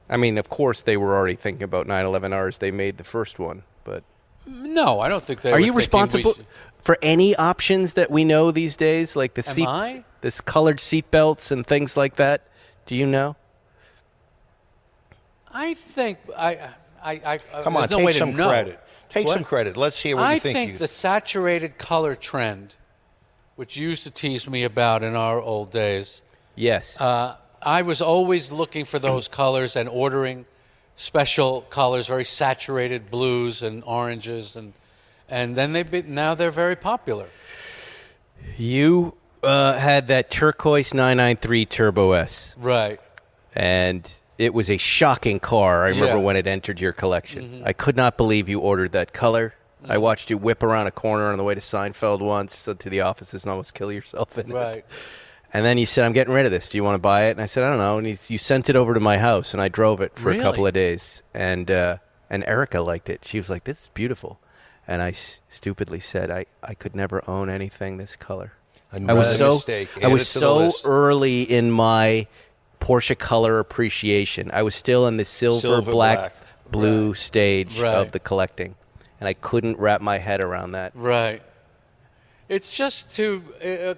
I mean, of course, they were already thinking about 911Rs. They made the first one, but... No, I don't think they were Are you responsible for any options that we know these days? Like this colored seat belts and things like that? Do you know? I think Come on, take some credit. Take some credit. Let's hear what you think. I think the saturated color trend, which you used to tease me about in our old days. Yes. I was always looking for those colors and ordering special colors, very saturated blues and oranges, and then now they're very popular. You had that turquoise 993 Turbo S. Right. And it was a shocking car. I remember Yeah. when it entered your collection. I could not believe you ordered that color. I watched you whip around a corner on the way to Seinfeld once, to the offices, and almost kill yourself in it. Right. And then you said, I'm getting rid of this. Do you want to buy it? And I said, I don't know. And you sent it over to my house, and I drove it for a couple Really? of days. And Erica liked it. She was like, this is beautiful. And I stupidly said, I could never own anything this color. I was so early in my Porsche color appreciation. I was still in the silver, black, blue stage of the collecting. And I couldn't wrap my head around that. Right. It's just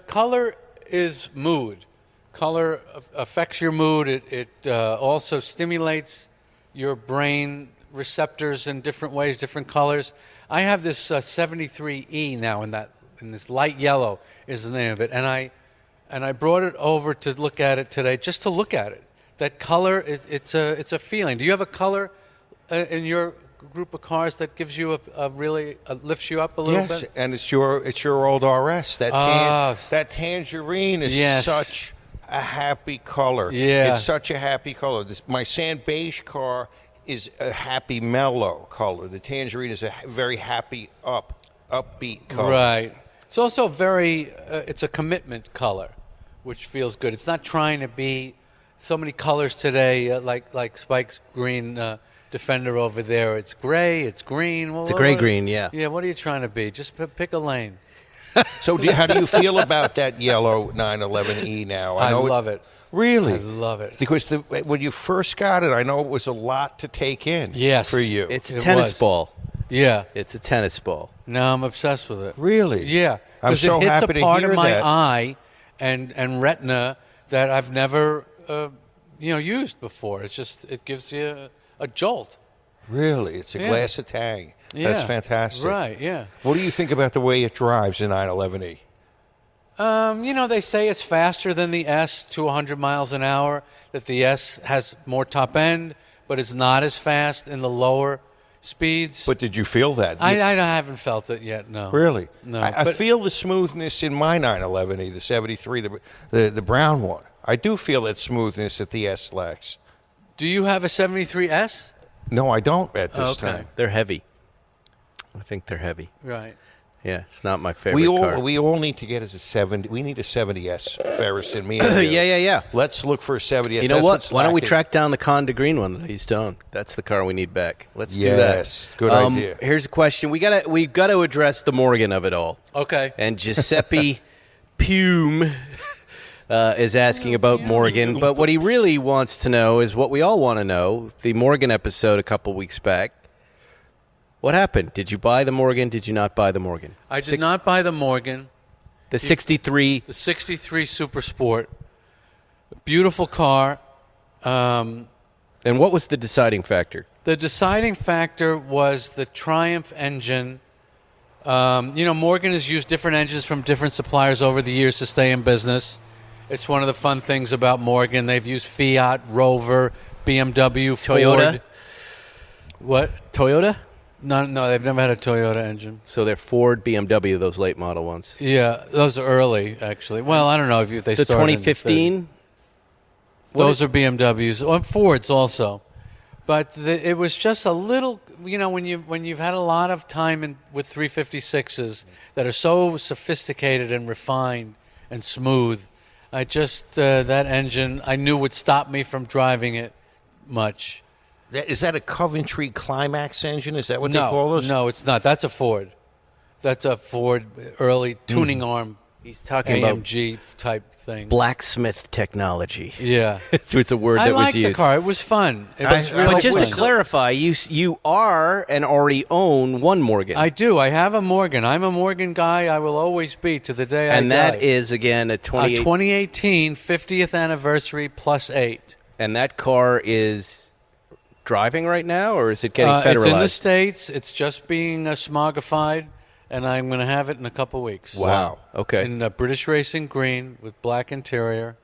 color is mood. Color affects your mood. It also stimulates your brain receptors in different ways, different colors. I have this 73E now in this light yellow is the name of it, and I brought it over to look at it today, just to look at it. That color it's a feeling. Do you have a color in your group of cars that gives you really lifts you up a little bit? Yes, and it's your old RS. That tangerine is such a happy color. Yeah, it's such a happy color. My sand beige car is a happy mellow color. The tangerine is a very happy upbeat color. Right. It's also it's a commitment color, which feels good. It's not trying to be so many colors today, like Spike's green Defender over there. It's gray, it's green. Well, it's a gray-green, yeah. Yeah, what are you trying to be? Just pick a lane. So how do you feel about that yellow 911E now? I love it. Really? I love it. Because when you first got it, I know it was a lot to take in for you. It's a tennis ball. Yeah. It's a tennis ball. No, I'm obsessed with it. Really? Yeah. I'm so it hits happy a part to hear of my that. eye and retina that I've never used before. It's just, it gives you a jolt. Really? It's a glass of Tang. Yeah. That's fantastic. Right, yeah. What do you think about the way it drives, the 911E? They say it's faster than the S to 100 miles an hour, that the S has more top end, but it's not as fast in the lower speeds. But did you feel that? I haven't felt it yet, no. Really? No. I feel the smoothness in my 911E, the 73, the brown one. I do feel that smoothness that the S lacks. Do you have a 73S? No, I don't at this time. They're heavy. I think they're heavy. Right. Yeah, it's not my favorite car. We all need to get as a 70. We need a 70S, Ferris and me. Yeah. Let's look for a 70S. You know what? Why don't we track down the Conda Green one that I used to own? That's the car we need back. Let's do that. Yes, good idea. Here's a question. We got to address the Morgan of it all. Okay. And Giuseppe Pume is asking about Morgan, but what he really wants to know is what we all want to know. The Morgan episode a couple weeks back. What happened? Did you buy the Morgan? Did you not buy the Morgan? I did not buy the Morgan. The 63. The 63 Super Sport. Beautiful car. And what was the deciding factor? The deciding factor was the Triumph engine. Morgan has used different engines from different suppliers over the years to stay in business. It's one of the fun things about Morgan. They've used Fiat, Rover, BMW, Toyota? Ford. What? Toyota? No, they've never had a Toyota engine. So they're Ford, BMW, those late model ones. Yeah, those are early, actually. Well, I don't know if they the started 2015? Those are BMWs. Or Fords also. But it was just a little, when you've had a lot of time with 356s that are so sophisticated and refined and smooth, that engine I knew would stop me from driving it much. Is that a Coventry Climax engine? Is that what they call those? No, it's not. That's a Ford. That's a Ford early tuning arm. He's talking AMG type thing. Blacksmith technology. Yeah. It's a word that was used. I liked the car. It was fun. It was really but just fun. to clarify, you are and already own one Morgan. I do. I have a Morgan. I'm a Morgan guy. I will always be to the day I die. And that is, again, a 2018 50th anniversary +8. And that car is driving right now, or is it getting federalized? It's in the States. It's just being smogified, and I'm going to have it in a couple weeks. Wow. Okay. In British Racing Green with black interior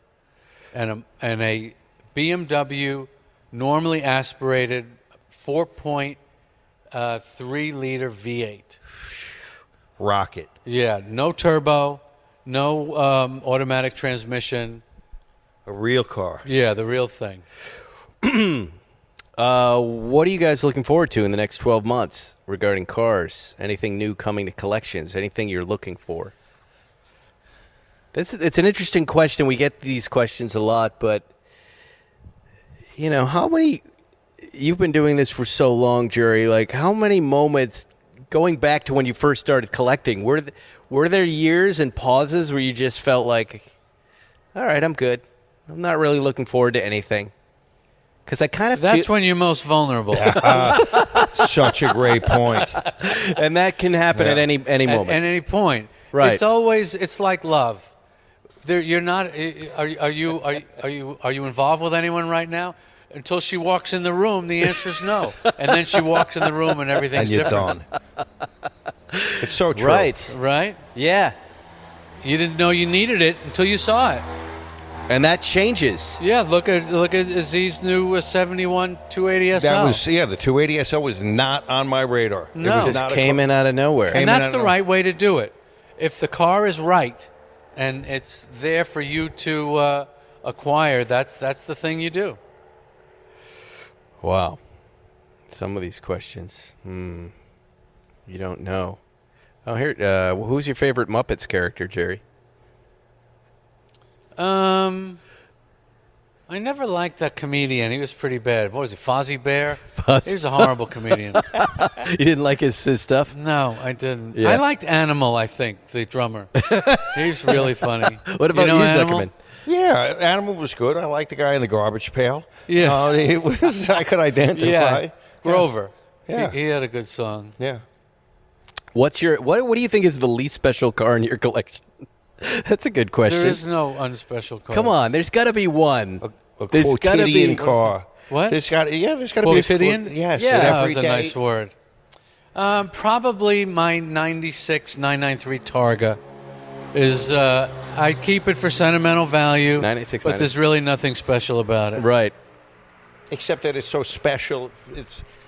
and a BMW normally aspirated 4.3-liter V8. Rocket. Yeah, no turbo, no automatic transmission. A real car. Yeah, the real thing. What are you guys looking forward to in the next 12 months regarding cars? Anything new coming to collections? Anything you're looking for? It's an interesting question. We get these questions a lot, but, how many... You've been doing this for so long, Jerry. Like, how many moments, going back to when you first started collecting, were there years and pauses where you just felt like, all right, I'm good. I'm not really looking forward to anything? Because I kind of That's when you're most vulnerable. Such a great point. And that can happen at any moment. At any point. Right. It's like love. You're not. Are you involved with anyone right now? Until she walks in the room, the answer is no. And then she walks in the room and everything's and you're different. done. It's so true. Right? Yeah. You didn't know you needed it until you saw it. And that changes. Yeah, look at Aziz's new 71 280 SL. That was the 280 SL was not on my radar. No. It was Just came in out of nowhere. And that's the right way to do it. If the car is right and it's there for you to acquire, that's the thing you do. Wow. Some of these questions, you don't know. Oh, here, who's your favorite Muppets character, Jerry? I never liked that comedian. He was pretty bad. What was it, Fozzie Bear? Fuzz. He was a horrible comedian. You didn't like his stuff? No, I didn't. Yeah. I liked Animal, I think, the drummer. He's really funny. What about you, Animal? Zuckerman? Yeah, Animal was good. I liked the guy in the garbage pail. Yeah. It was, I could identify. Yeah, Grover. Yeah. He had a good song. Yeah. What do you think is the least special car in your collection? That's a good question. There is no unspecial car. Come on, there's got to be one. A There's gotta quotidian be- car. What? There's got to be Quotidian? Yes. Yeah. and That every was a day- nice word. Probably my 96 993 Targa is, I keep it for sentimental value, 96, but there's really nothing special about it. Right. Except that it's so special.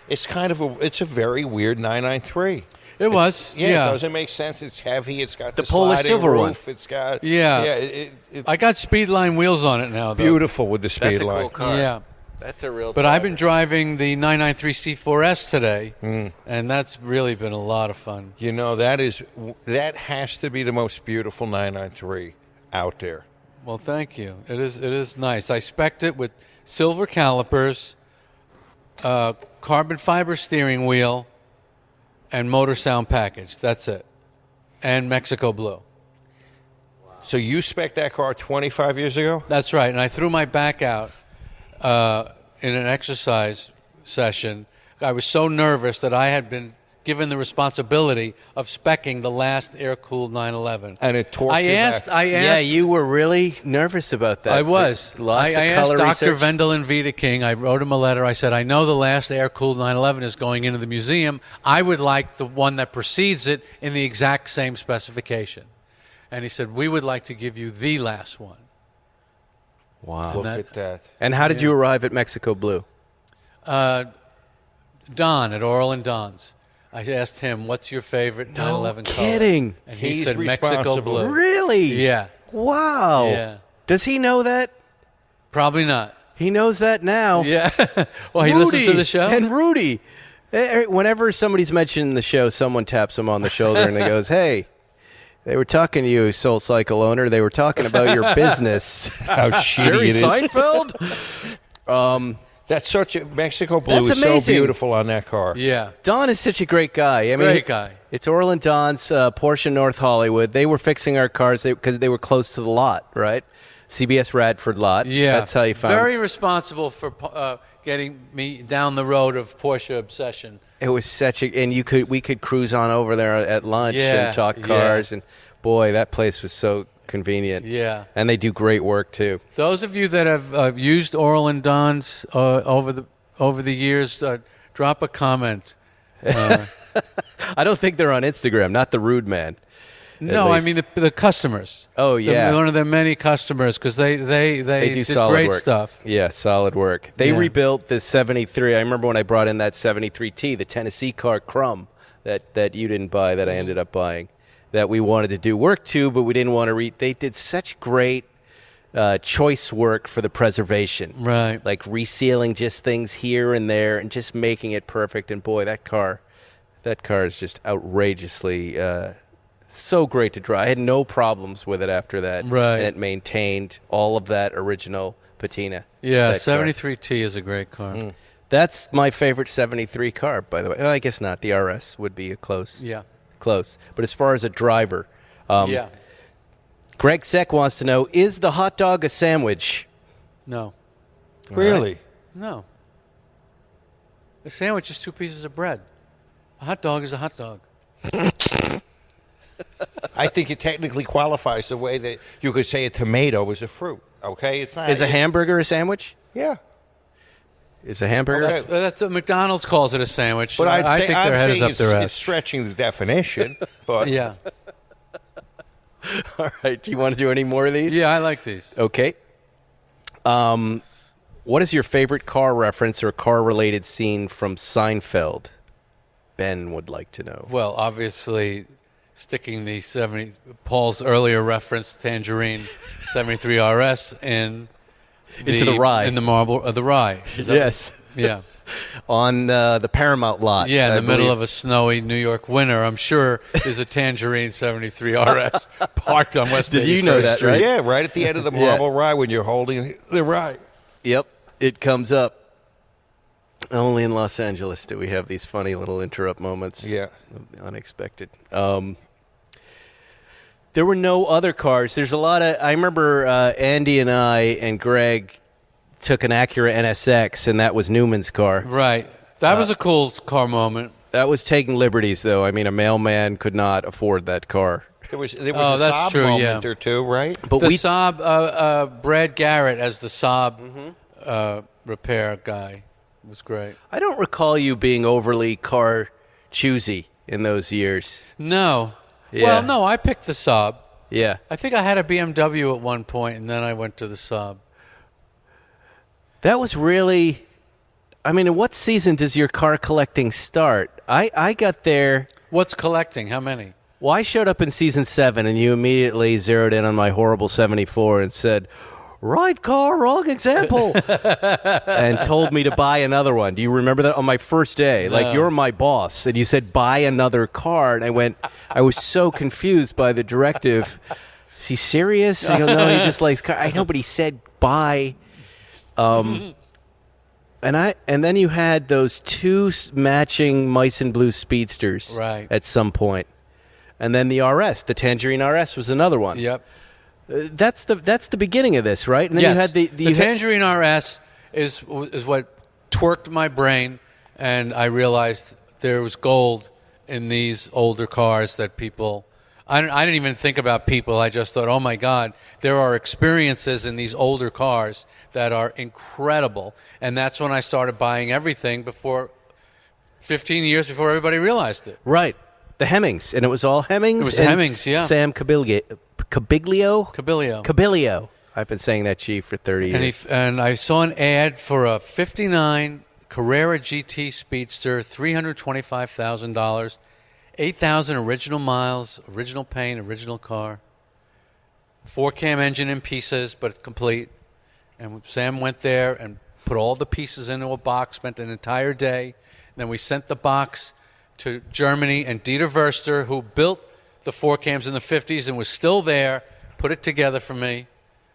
It's kind of it's a very weird 993. It was, Yeah, yeah. it doesn't make sense. It's heavy. It's got the Polar sliding Silver roof. one. It's got Yeah. It's I got Speedline wheels on it now, though. beautiful with the speed That's a line. cool car. Yeah. That's a real But I've been driver. driving the 993 C4S today, and that's really been a lot of fun. You know, that has to be the most beautiful 993 out there. Well, thank you. It is nice. I spec'd it with silver calipers, carbon fiber steering wheel, and motor sound package. That's it. And Mexico Blue. So you spec'd that car 25 years ago? That's right. And I threw my back out in an exercise session. I was so nervous that I had been given the responsibility of speccing the last air-cooled 911. And it torqued I you asked. back. Yeah, you were really nervous about that. I was. Lots I of asked color Dr. research. Vendel and Vita King. I wrote him a letter. I said, I know the last air-cooled 911 is going into the museum. I would like the one that precedes it in the exact same specification. And he said, we would like to give you the last one. Wow. Look that- at that. And how did you arrive at Mexico Blue? Don at Oral and Don's. I asked him, what's your favorite 911 color? kidding. And he He's said Mexico responsible. Blue. Really? Yeah. Wow. Yeah. Does he know that? Probably not. He knows that now. Yeah. Well, he listens to the show. And Rudy. Whenever somebody's mentioning the show, someone taps him on the shoulder and they goes, hey, they were talking to you, Soul Cycle owner. They were talking about your business. How shitty Jerry it is. Seinfeld? That's such a Mexico Blue That's is so amazing. beautiful on that car. Yeah. Don is such a great guy. I mean, Great guy. It's Orland Don's, Porsche North Hollywood. They were fixing our cars because they were close to the lot, right? CBS Radford lot. Yeah. That's how you found Very responsible for getting me down the road of Porsche obsession. it. Was such a, and we could cruise on over there at lunch Yeah, and talk cars, and boy, that place was so convenient. Yeah. And they do great work too. Those of you that have used Oral and Don's over the years, drop a comment. I don't think they're on Instagram. Not the rude man. No, I least. mean the customers. Oh, yeah. One of their many customers because they They do did solid great work. stuff. Yeah, solid work. They Yeah. rebuilt the 73. I remember when I brought in that 73T, the Tennessee car Crumb that you didn't buy, that I ended up buying, that we wanted to do work to, but we didn't want to They did such great choice work for the preservation. Right. Like resealing just things here and there and just making it perfect. And boy, that car is just outrageously so great to drive. I had no problems with it after that. Right. And it maintained all of that original patina. Yeah, that car. 73T is a great car. That's my favorite 73 car, by the way. Well, I guess not. The RS would be a close. Yeah. Close. But as far as a driver, Yeah. Greg Seck wants to know, is the hot dog a sandwich? No. Really? No. A sandwich is 2 pieces of bread. A hot dog is a hot dog. I think it technically qualifies the way that you could say a tomato is a fruit. Okay, it's not. Is a hamburger a sandwich? Yeah. Is a hamburger? Okay. That's what McDonald's calls it, a sandwich. But I think their head is up their it's ass. stretching the definition. But Yeah. All right. Do you want to do any more of these? Yeah, I like these. Okay. What is your favorite car reference or car-related scene from Seinfeld? Ben would like to know. Well, obviously, sticking the Paul's earlier reference, Tangerine 73 RS into the rye. In the the rye. Is that Yes. Yeah. On the Paramount lot. Yeah, in I the middle believe. of a snowy New York winter, I'm sure there's a Tangerine 73 RS parked on West 81st Did you know that, Street. right? yeah, right at the end of the marble rye when you're holding the rye. Yep. It comes up. Only in Los Angeles do we have these funny little interrupt moments. Yeah. Unexpected. There were no other cars. There's a lot of... I remember Andy and I and Greg took an Acura NSX, and that was Newman's car. Right. That was a cool car moment. That was taking liberties, though. I mean, a mailman could not afford that car. There was a that's sob true, moment yeah. or two, right? But The Saab, Brad Garrett as the Saab Mm-hmm. repair guy was great. I don't recall you being overly car choosy in those years. No. Yeah. Well, no, I picked the Saab. Yeah. I think I had a BMW at one point, and then I went to the Saab. That was really... I mean, in what season does your car collecting start? I got there... What's collecting? How many? Well, I showed up in season 7, and you immediately zeroed in on my horrible 74 and said, right car, wrong example, and told me to buy another one. Do you remember that on my first day? Like, you're my boss, and you said, buy another car, and I was so confused by the directive. Is he serious? I go, no, he just likes car. I know, but he said buy. And then you had those 2 matching mice and blue speedsters Right. at some point. And then the RS, the Tangerine RS was another one. Yep. That's the beginning of this, right? And then Yes. you had the Tangerine RS is what twerked my brain, and I realized there was gold in these older cars that people... I didn't even think about people. I just thought, oh, my God, there are experiences in these older cars that are incredible. And that's when I started buying everything 15 years before everybody realized it. Right. The Hemmings. And it was all Hemmings? It was and Hemmings, yeah. Sam Cabiglio? Cabilio. Cabilio. I've been saying that, Chief, for 30 years. And I saw an ad for a 59 Carrera GT Speedster, $325,000, 8,000 original miles, original paint, original car, 4-cam engine in pieces, but complete. And Sam went there and put all the pieces into a box, spent an entire day. And then we sent the box to Germany, and Dieter Verster, who built the 4-cams in the 50s and was still there, put it together for me.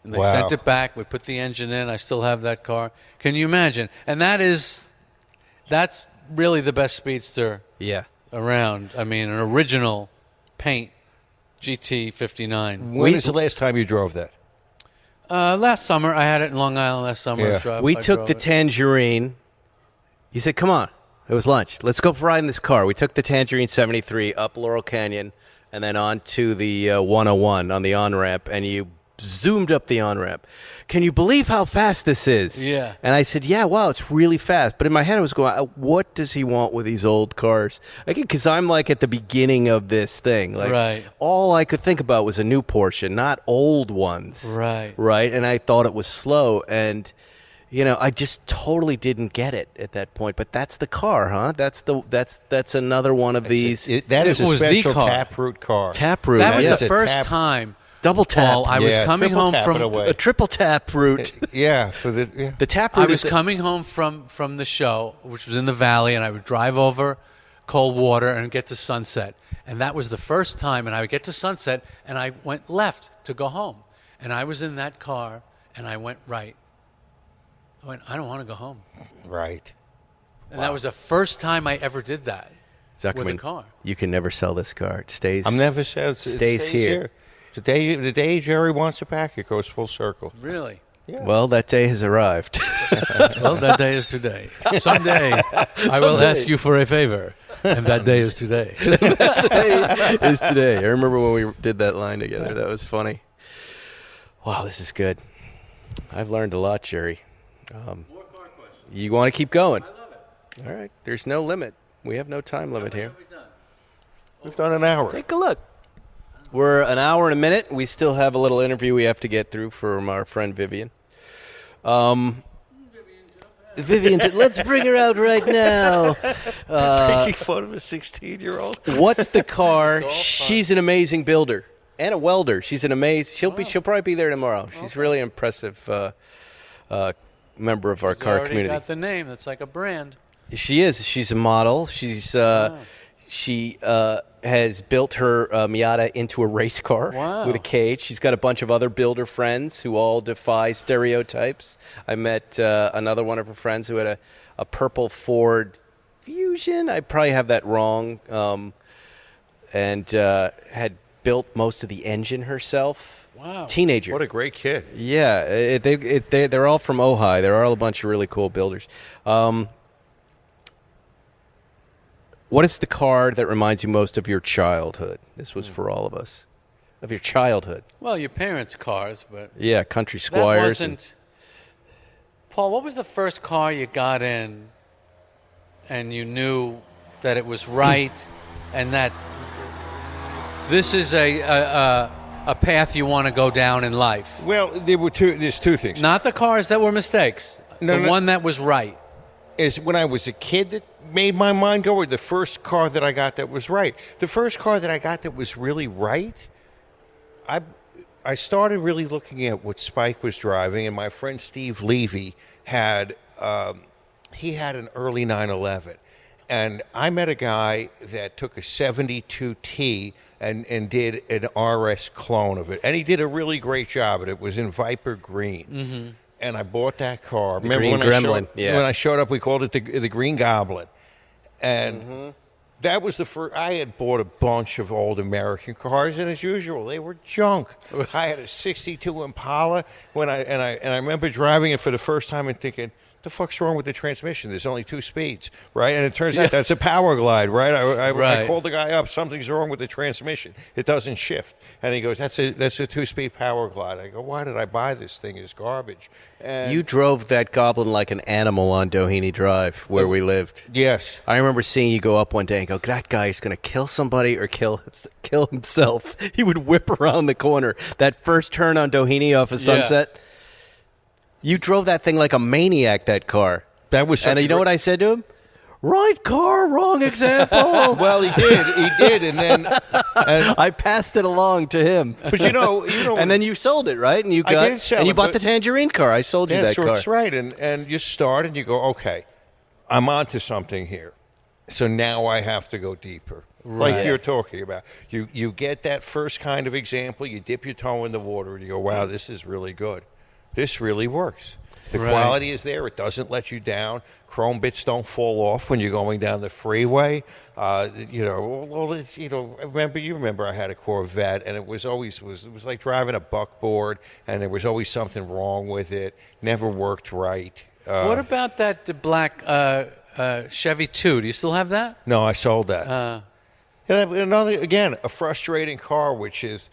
And they Wow. sent it back. We put the engine in. I still have that car. Can you imagine? And that's really the best speedster Yeah. around. I mean, an original paint GT 59. When is the last time you drove that? Last summer, I had it in Long Island last summer. Yeah. We I took drove the it. Tangerine. He said, come on. It was lunch. Let's go for a ride in this car. We took the Tangerine 73 up Laurel Canyon and then on to the 101 on the on-ramp, and you zoomed up the on-ramp. Can you believe how fast this is? Yeah. And I said, yeah, wow, it's really fast. But in my head, I was going, what does he want with these old cars? Because I'm like at the beginning of this thing. Like, Right. all I could think about was a new Porsche, not old ones. Right. Right. And I thought it was slow. And, you know, I just totally didn't get it at that point. But that's the car, huh? That's another one of these That is It a was the special car. taproot car. Taproot. That was Yes, the a first tap- time Double tap. Paul, I was coming triple home tap from it away. A triple tap route. Yeah, for the The tap I route was is coming home from the show, which was in the valley, and I would drive over Cold Water and get to Sunset. And that was the first time, and I would get to Sunset, and I went left to go home. And I was in that car, and I went right. I went, I don't want to go home. right. And that was the first time I ever did that with Zuckerman, a car. you can never sell this car. It stays. I'm never said it Stays here. The day Jerry wants it back, it goes full circle. Really? Well, that day has arrived. Well, that day is today. Someday I will ask you for a favor, and that day is today. Today is today. I remember when we did that line together. That was funny. Wow, this is good. I've learned a lot, Jerry. More car questions. You want to keep going? I love it. All right. There's no limit. We have no time limit here. What have we done? We've done an hour. Take a look. We're an hour and a minute. We still have a little interview we have to get through from our friend Vivian. Vivian, let's bring her out right now. Making fun of a 16-year-old. What's the car? It's all fun. She's an amazing builder and a welder. She's an amazing. She'll probably be there tomorrow. She's really impressive member of our He's car already community. got the name. That's like a brand. She is. She's a model. She has built her Miata into a race car Wow. with a cage. She's got a bunch of other builder friends who all defy stereotypes. I met another one of her friends who had a purple Ford Fusion. I probably have that wrong. And had built most of the engine herself. Wow. Teenager. What a great kid. Yeah, they're all from Ojai. They're all a bunch of really cool builders. What is the car that reminds you most of your childhood? This was for all of us. Of your childhood. Well, your parents' cars, but Yeah, Country that Squires. wasn't. Paul, what was the first car you got in, and you knew that it was right, and that this is a path you want to go down in life? Well, there's two things. Not the cars that were mistakes. No, the no. one that was right. Is when I was a kid that made my mind go, or the first car that I got that was right. The first car that I got that was really right, I started really looking at what Spike was driving, and my friend Steve Levy had he had an early 911, and I met a guy that took a 72T and did an RS clone of it, and he did a really great job. It was in Viper Green. Mm-hmm. And I bought that car. Remember Green when Gremlin, when I showed up, we called it the Green Goblin. And that was the first. I had bought a bunch of old American cars, and as usual, they were junk. I had a '62 Impala and I remember driving it for the first time and thinking, the fuck's wrong with the transmission? There's only 2 speeds, right? And it turns out that's a Power Glide, right? I Right. called the guy up. Something's wrong with the transmission. It doesn't shift. And he goes, that's a 2-speed Power Glide. I go, why did I buy this thing? It's garbage. And You drove that Goblin like an animal on Doheny Drive, where we lived. yes. I remember seeing you go up one day and go, that guy's going to kill somebody or kill himself. He would whip around the corner. That first turn on Doheny off of Yeah. Sunset, you drove that thing like a maniac, that car. That was And you know what I said to him? Right car, wrong example. Well, he did, and then, I passed it along to him. but you know, And then you sold it, right? And you I got did sell and you it, bought but- the Tangerine car. I sold you yeah, that so car. that's right, and you start and you go, okay, I'm onto something here. So now I have to go deeper, like Right. you're talking about. You get that first kind of example, you dip your toe in the water, and you go, wow, this is really good. This really works. The Right. quality is there. It doesn't let you down. Chrome bits don't fall off when you're going down the freeway. Remember I had a Corvette, and it was like driving a buckboard, and there was always something wrong with it. Never worked right. What about that black Chevy 2? Do you still have that? No, I sold that. A frustrating car, which is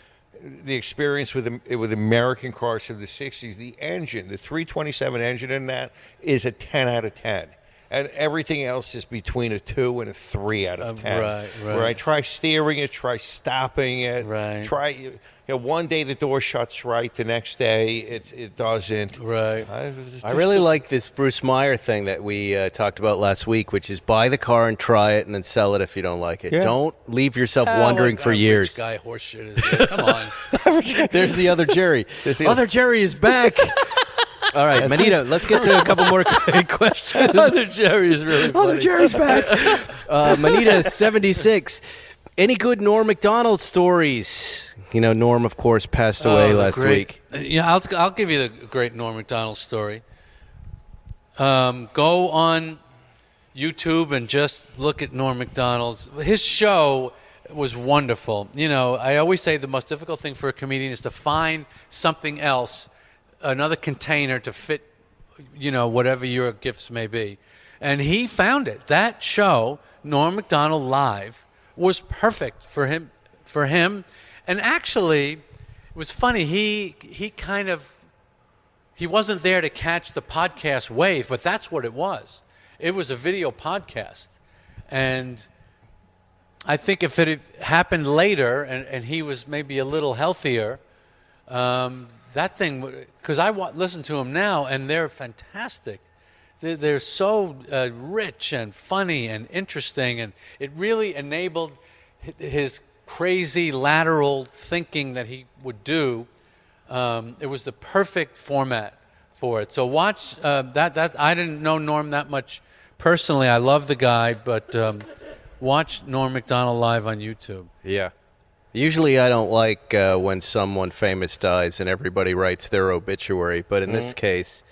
the experience with American cars from the 60s. The engine, the 327 engine in that, is a 10 out of 10. and everything else is between a 2 and a 3 out of 10. Right. Where I try steering it, try stopping it, Right. one day the door shuts right, the next day it doesn't. Right. I really like this Bruce Meyer thing that we talked about last week, which is buy the car and try it and then sell it if you don't like it. Yeah. Don't leave yourself wondering for years. Rich guy horseshit is there. Come on. There's the other Jerry. Other Jerry is back. All right, Manita, let's get to a couple more questions. Other Jerry is really funny. Other Jerry's back. Manita, 76. Any good Norm Macdonald stories? You know, Norm, of course, passed away last week. Yeah, I'll give you the great Norm Macdonald story. Go on YouTube and just look at Norm Macdonald's. His show was wonderful. You know, I always say the most difficult thing for a comedian is to find something else, another container to fit, you know, whatever your gifts may be. And he found it. That show, Norm Macdonald Live, was perfect for him. And actually, it was funny. He wasn't there to catch the podcast wave, but that's what it was. It was a video podcast. And I think if it had happened later and he was maybe a little healthier, that thing, because I listen to them now, and they're fantastic. They're so rich and funny and interesting, and it really enabled his crazy lateral thinking that he would do. It was the perfect format for it. So watch that. I didn't know Norm that much personally. I love the guy, but watch Norm Macdonald Live on YouTube. Yeah. Usually I don't like when someone famous dies and everybody writes their obituary, but in this case,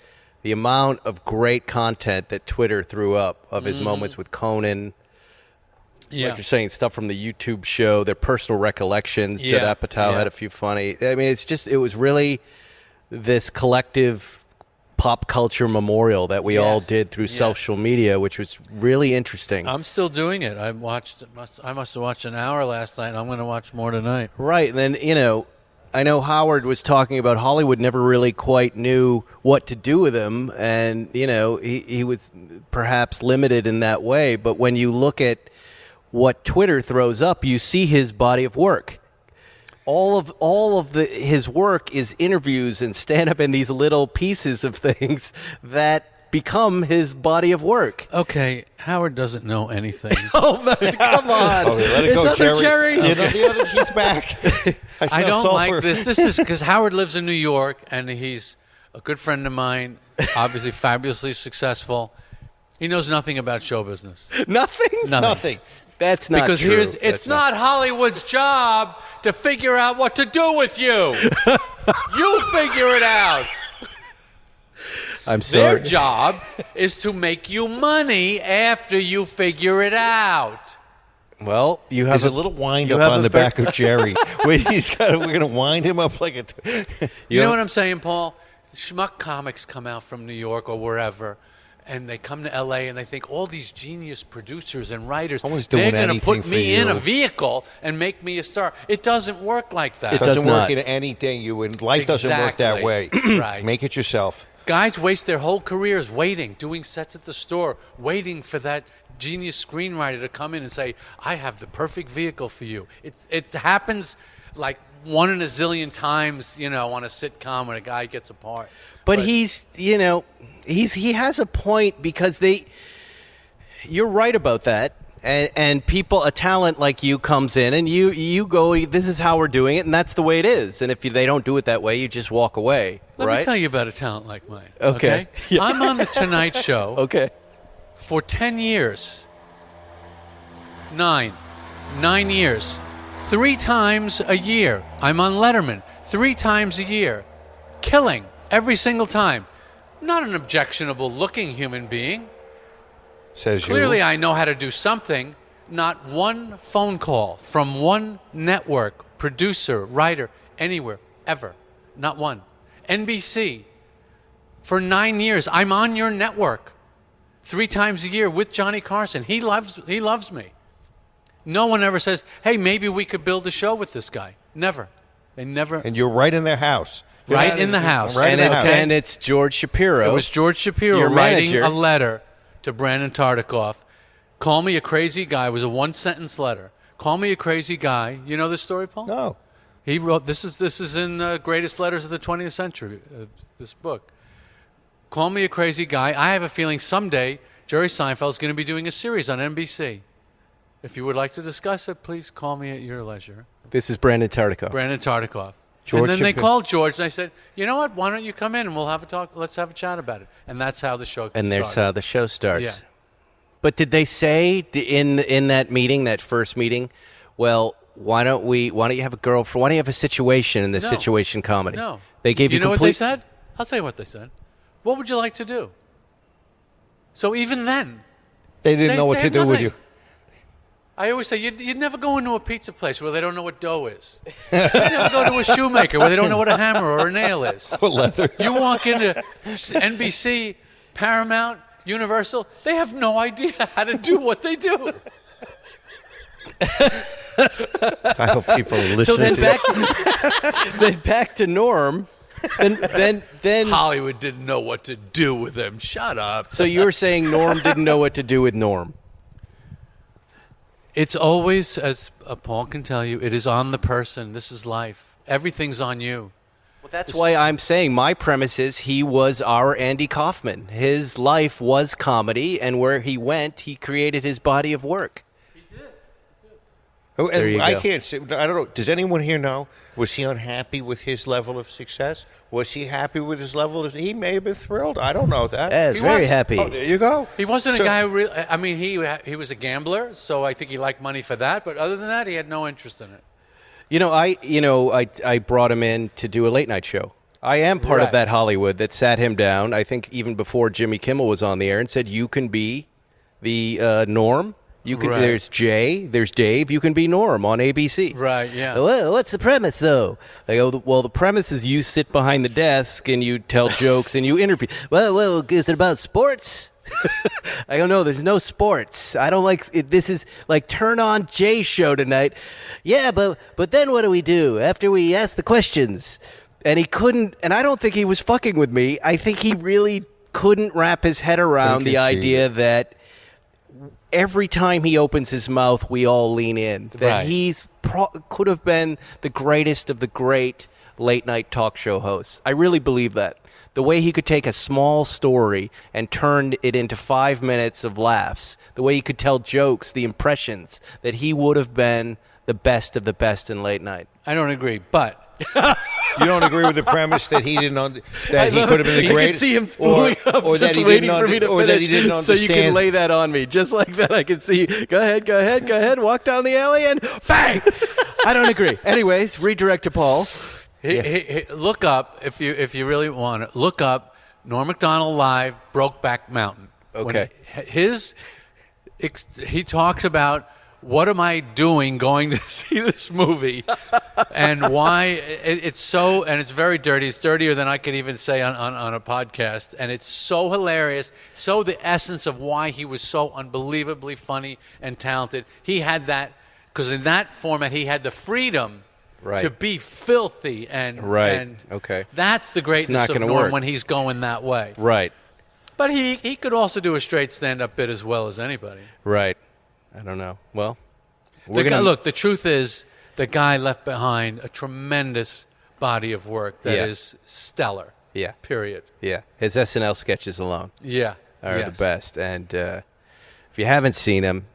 the amount of great content that Twitter threw up of his moments with Conan, like you're saying, stuff from the YouTube show, their personal recollections. Judd Apatow had a few funny. I mean, it was really this collective pop culture memorial that we all did through social media, which was really interesting. I'm still doing it. I must have watched an hour last night. I'm going to watch more tonight. Right. And then, you know, I know Howard was talking about Hollywood never really quite knew what to do with him. And, you know, he was perhaps limited in that way. But when you look at what Twitter throws up, you see his body of work. All of his work is interviews and stand-up and these little pieces of things that become his body of work. Okay, Howard doesn't know anything. Oh, man, come on. Okay, let it go, Jerry. The other, he's back. I don't like this. This is because Howard lives in New York, and he's a good friend of mine, obviously fabulously successful. He knows nothing about show business. Nothing? That's not because true. It's not Hollywood's job to figure out what to do with you. You figure it out. I'm sorry. Their job is to make you money after you figure it out. Well, you have a little wind up on the back of Jerry. We're going to wind him up like a... You know what I'm saying, Paul? Schmuck comics come out from New York or wherever, and they come to L.A. and they think all these genius producers and writers, they're going to put me in a vehicle and make me a star. It doesn't work like that. It doesn't work in anything. Life doesn't work that way. Right. Make it yourself. Guys waste their whole careers waiting, doing sets at the store, waiting for that genius screenwriter to come in and say, I have the perfect vehicle for you. It happens like one in a zillion times, you know, on a sitcom when a guy gets a part. But he's, you know, he has a point because you're right about that. And people, a talent like you comes in and you go, this is how we're doing it, and that's the way it is. And if they don't do it that way, you just walk away, Let right? me tell you about a talent like mine. Okay. Yeah. I'm on The Tonight Show for 10 years. 9 years. 3 times a year. I'm on Letterman 3 times a year. Killing every single time. Not an objectionable looking human being. Says Clearly you. I know how to do something. Not one phone call from one network, producer, writer, anywhere, ever. Not one. NBC. For 9 years, I'm on your network 3 times a year with Johnny Carson. He loves me. No one ever says, hey, maybe we could build a show with this guy. Never. They never. And you're right in their house. Right in the house. Right in the house. And it's George Shapiro. It was George Shapiro your writing manager. a letter to Brandon Tartikoff, call me a crazy guy. It was a one-sentence letter. Call me a crazy guy. You know this story, Paul? No. He wrote, this is in Greatest Letters of the 20th Century, this book. Call me a crazy guy. I have a feeling someday Jerry Seinfeld is going to be doing a series on NBC. If you would like to discuss it, please call me at your leisure. This is Brandon Tartikoff. Brandon Tartikoff. George and then they Shapiro. called George, and I said, you know what, why don't you come in and we'll have a talk, let's have a chat about it. And that's how the show started. And there's how the show starts. Yeah. But did they say in that meeting, that first meeting, well, why don't you have a girlfriend? Why don't you have a situation in this No. situation comedy? No. They gave you know complete... what they said? I'll tell you what they said. What would you like to do? So even then, They didn't know what they to had do with nothing. you. I always say, you'd never go into a pizza place where they don't know what dough is. You'd never go to a shoemaker where they don't know what a hammer or a nail is. Leather. You walk into NBC, Paramount, Universal, they have no idea how to do what they do. I hope people are listening So then to this. back to Norm. Then Hollywood didn't know what to do with him. Shut up. So you were saying Norm didn't know what to do with Norm. It's always, as Paul can tell you, it is on the person. This is life. Everything's on you. Well, that's why I'm saying my premise is he was our Andy Kaufman. His life was comedy, and where he went, he created his body of work. Oh, There you I go. can't say, I don't know. Does anyone here know? Was he unhappy with his level of success? Was he happy with his level of... He may have been thrilled. I don't know that. Yes, He very was. happy. Oh, there you go. He wasn't So- a guy who really, I mean, he was a gambler, so I think he liked money for that. But other than that, he had no interest in it. I brought him in to do a late night show. I am part of Right. that Hollywood that sat him down, I think even before Jimmy Kimmel was on the air, and said, you can be the Norm. You can. Right. There's Jay, there's Dave. You can be Norm on ABC. Right, yeah. Well, what's the premise, though? I go, well, the premise is you sit behind the desk and you tell jokes and you interview. Well, is it about sports? I don't know. There's no sports. I don't like it. This is like turn on Jay's show tonight. Yeah, but then what do we do after we ask the questions? And he couldn't. And I don't think he was fucking with me. I think he really couldn't wrap his head around the idea that every time he opens his mouth, we all lean in. That Right. he's could have been the greatest of the great late night talk show hosts. I really believe that. The way he could take a small story and turn it into 5 minutes of laughs, the way he could tell jokes, the impressions, that he would have been the best of the best in late night. I don't agree, but You don't agree with the premise that he didn't that he could have been the You greatest, can see him spooling up, or that just he waiting didn't for me to or that he finish, didn't so understand. you can lay that on me, just like that. I can see. Go ahead. Walk down the alley and bang. I don't agree. Anyways, redirect to Paul. look up if you really want to look up Norm Macdonald live Brokeback Mountain. Okay. He talks about what am I doing going to see this movie, and why it's so, and it's very dirty. It's dirtier than I could even say on a podcast, and it's so hilarious. So the essence of why he was so unbelievably funny and talented. He had that because in that format he had the freedom. Right. To be filthy and Okay. That's the greatness not of gonna Norm work. when he's going that way. Right. But he could also do a straight stand-up bit as well as anybody. Right. I don't know. Well, Look, the truth is the guy left behind a tremendous body of work that Yeah. is stellar. Yeah. Period. Yeah. His SNL sketches alone Yeah. are Yes. the best. And if you haven't seen them,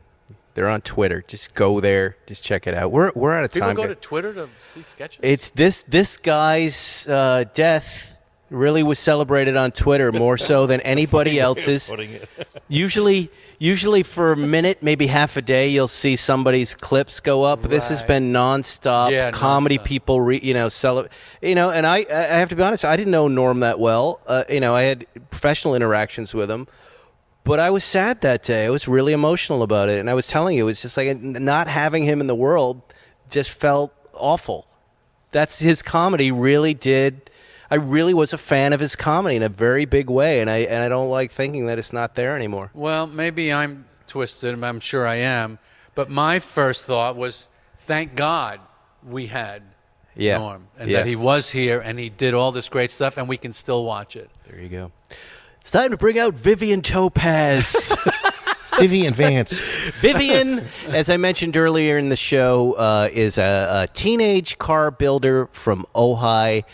they're on Twitter. Just go there. Just check it out. We're out of People time. go to guys. Twitter to see sketches? It's this guy's death really was celebrated on Twitter more so than anybody else's. Usually for a minute, maybe half a day, you'll see somebody's clips go up. This has been nonstop. Yeah, comedy nonstop. people, and I have to be honest, I didn't know Norm that well. I had professional interactions with him. But I was sad that day. I was really emotional about it. And I was telling you, it was just like not having him in the world just felt awful. That's his comedy really did. I really was a fan of his comedy in a very big way. And I don't like thinking that it's not there anymore. Well, maybe I'm twisted, and I'm sure I am. But my first thought was, thank God we had Norm. And that he was here, and he did all this great stuff, and we can still watch it. There you go. It's time to bring out Vivian Topaz. Vivian Vance. Vivian, as I mentioned earlier in the show, is a teenage car builder from Ojai.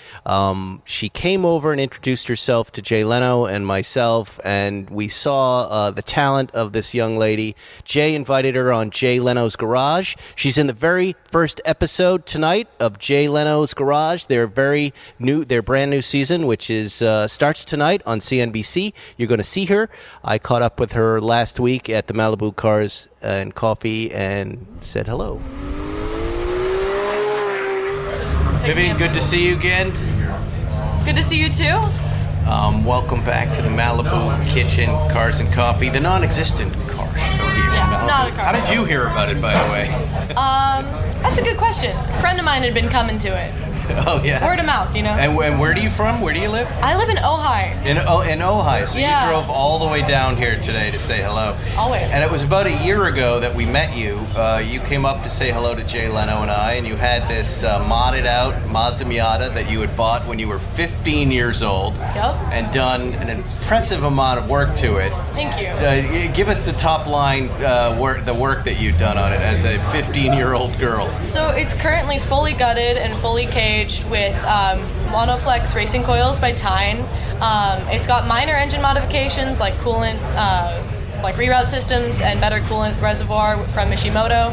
She came over and introduced herself to Jay Leno and myself, and we saw the talent of this young lady. Jay invited her on Jay Leno's Garage. She's in the very first episode tonight of Jay Leno's Garage. Their brand new season, which is starts tonight on CNBC. You're going to see her. I caught up with her last week at the Malibu Cars and Coffee and said hello. Vivian, good to see you again. Good to see you too. Welcome back to the Malibu Kitchen Cars and Coffee, the non-existent car show here in Malibu. Not a car How did you hear about it, by the way? That's a good question. A friend of mine had been coming to it. Oh, yeah. Word of mouth, you know. And where are you from? Where do you live? I live in Ojai. In Ojai. So Yeah. you drove all the way down here today to say hello. Always. And it was about a year ago that we met you. You came up to say hello to Jay Leno and I, and you had this modded out Mazda Miata that you had bought when you were 15 years old. Yep. And done an impressive amount of work to it. Thank you. Give us the top line the work that you've done on it as a 15-year-old girl. So it's currently fully gutted and fully caged with monoflex racing coils by Tyne. It's got minor engine modifications like coolant, like reroute systems and better coolant reservoir from Mishimoto.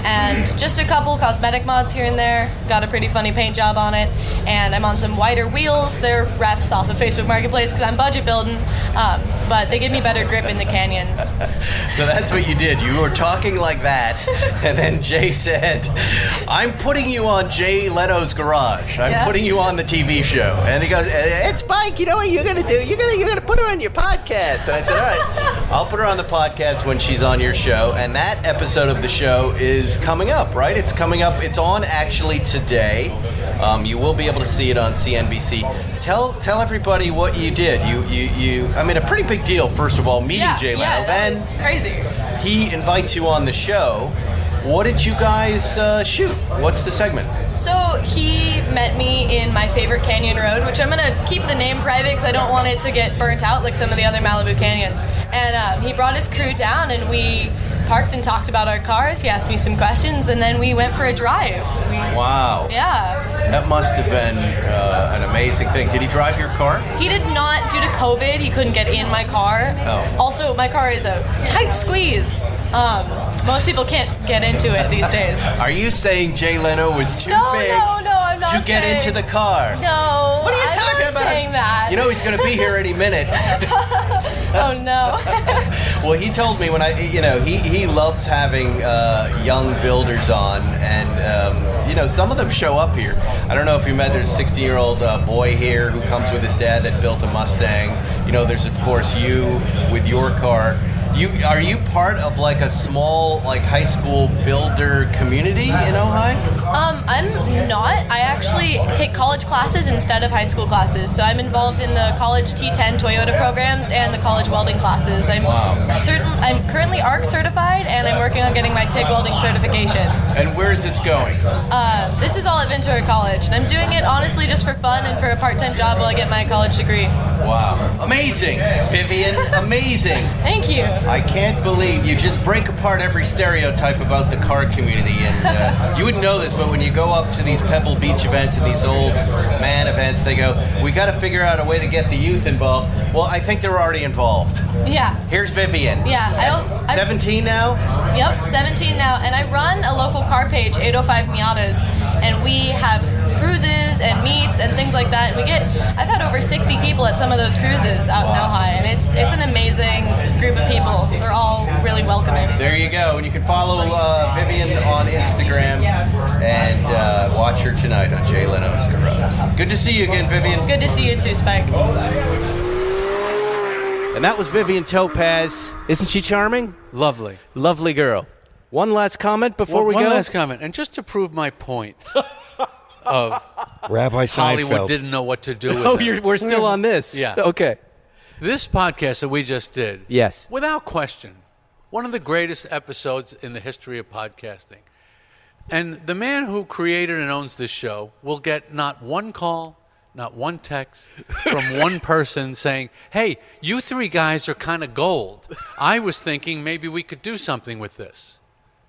And just a couple cosmetic mods here and there. Got a pretty funny paint job on it. And I'm on some wider wheels. They're reps off of Facebook Marketplace because I'm budget building. But they give me better grip in the canyons. So that's what you did. You were talking like that, and then Jay said, I'm putting you on Jay Leno's Garage. I'm putting you on the TV show. And he goes, hey, Spike, you know what you're going to do? You're gonna put her on your podcast. And I said, all right, I'll put her on the podcast when she's on your show. And that episode of the show is coming up, right? It's coming up. It's on actually today. You will be able to see it on CNBC. Tell everybody what you did. You I mean, a pretty big deal, first of all, meeting Jay Leno. Yeah, that was crazy. He invites you on the show. What did you guys shoot? What's the segment? So he met me in my favorite canyon road, which I'm going to keep the name private because I don't want it to get burnt out like some of the other Malibu canyons. And he brought his crew down and we parked and talked about our cars. He asked me some questions and then we went for a drive. Wow. Yeah. That must have been an amazing thing. Did he drive your car? He did not. Due to COVID, he couldn't get in my car. Oh. Also, my car is a tight squeeze. Most people can't get into it these days. Are you saying Jay Leno was too big I'm not to get into the car? No. What are you I'm talking not about? saying that. You know he's going to be here any minute. Oh no. Well, he told me when he loves having young builders on, and some of them show up here. I don't know if you met. There's a 16-year-old boy here who comes with his dad that built a Mustang. There's of course you with your car. Are you part of like a small high school builder community in Ojai? I'm not. I actually take college classes instead of high school classes. So I'm involved in the college T10 Toyota programs and the college welding classes. I'm currently ARC certified and I'm working on getting my TIG welding certification. And where is this going? This is all at Ventura College, and I'm doing it honestly just for fun and for a part-time job while I get my college degree. Wow. Amazing, Vivian. Amazing. Thank you. I can't believe you just break apart every stereotype about the car community. And you wouldn't know this, but when you go up to these Pebble Beach events and these old man events, they go, we got to figure out a way to get the youth involved. Well, I think they're already involved. Yeah. Here's Vivian. Yeah. 17 now? Yep, 17 now. And I run a local car page, 805 Miatas, and we have cruises and meets and things like that. I've had over 60 people at some of those cruises out in Ojai, and it's an amazing group of people. They're all really welcoming. There you go. And you can follow Vivian on Instagram and watch her tonight on Jay Leno's Garage. Good to see you again, Vivian. Good to see you too, Spike. And that was Vivian Topaz. Isn't she charming? Lovely. Lovely girl. One last comment before we go? One last comment. And just to prove my point of Rabbi Hollywood Seinfeld didn't know what to do with it. We're still on this. Yeah. Okay. This podcast that we just did, yes, without question, one of the greatest episodes in the history of podcasting. And the man who created and owns this show will get not one call, Not one text from one person saying, hey, you three guys are kind of gold. I was thinking maybe we could do something with this.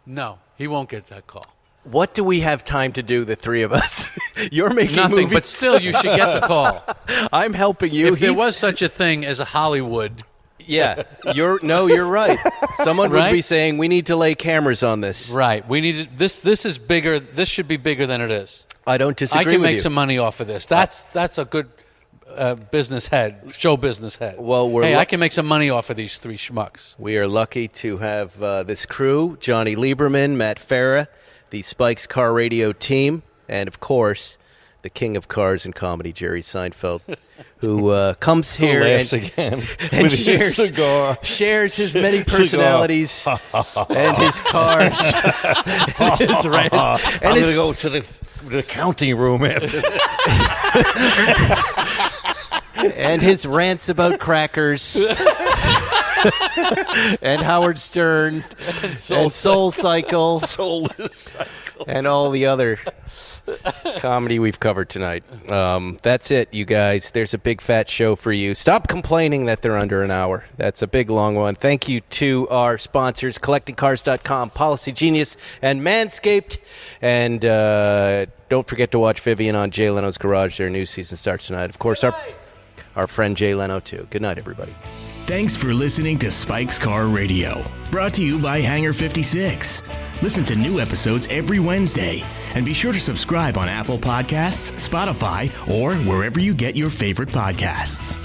No, he won't get that call. What do we have time to do, the three of us? You're making nothing, movies. but still, you should get the call. I'm helping you. If there was such a thing as a Hollywood. Yeah, you're right. Someone would be saying, we need to lay cameras on this. Right. We need this. This is bigger. This should be bigger than it is. I don't disagree with you. I can make some money off of this. That's a good business head, show business head. Well, I can make some money off of these three schmucks. We are lucky to have this crew, Johnny Lieberman, Matt Farah, the Spikes Car Radio team, and, of course, the king of cars and comedy, Jerry Seinfeld, who comes here and with his cigar. Shares his many personalities and his cars and his rants. I'm going to go to the counting room after and his rants about crackers and Howard Stern and Soul Cycle and all the other comedy we've covered tonight. That's it, you guys. There's a big fat show for you. Stop complaining that they're under an hour. That's a big long one. Thank you to our sponsors, CollectingCars.com, Policy Genius, and Manscaped. And don't forget to watch Vivian on Jay Leno's Garage. Their new season starts tonight. Of course, our friend Jay Leno, too. Good night, everybody. Thanks for listening to Spike's Car Radio, brought to you by Hangar 56. Listen to new episodes every Wednesday, and be sure to subscribe on Apple Podcasts, Spotify, or wherever you get your favorite podcasts.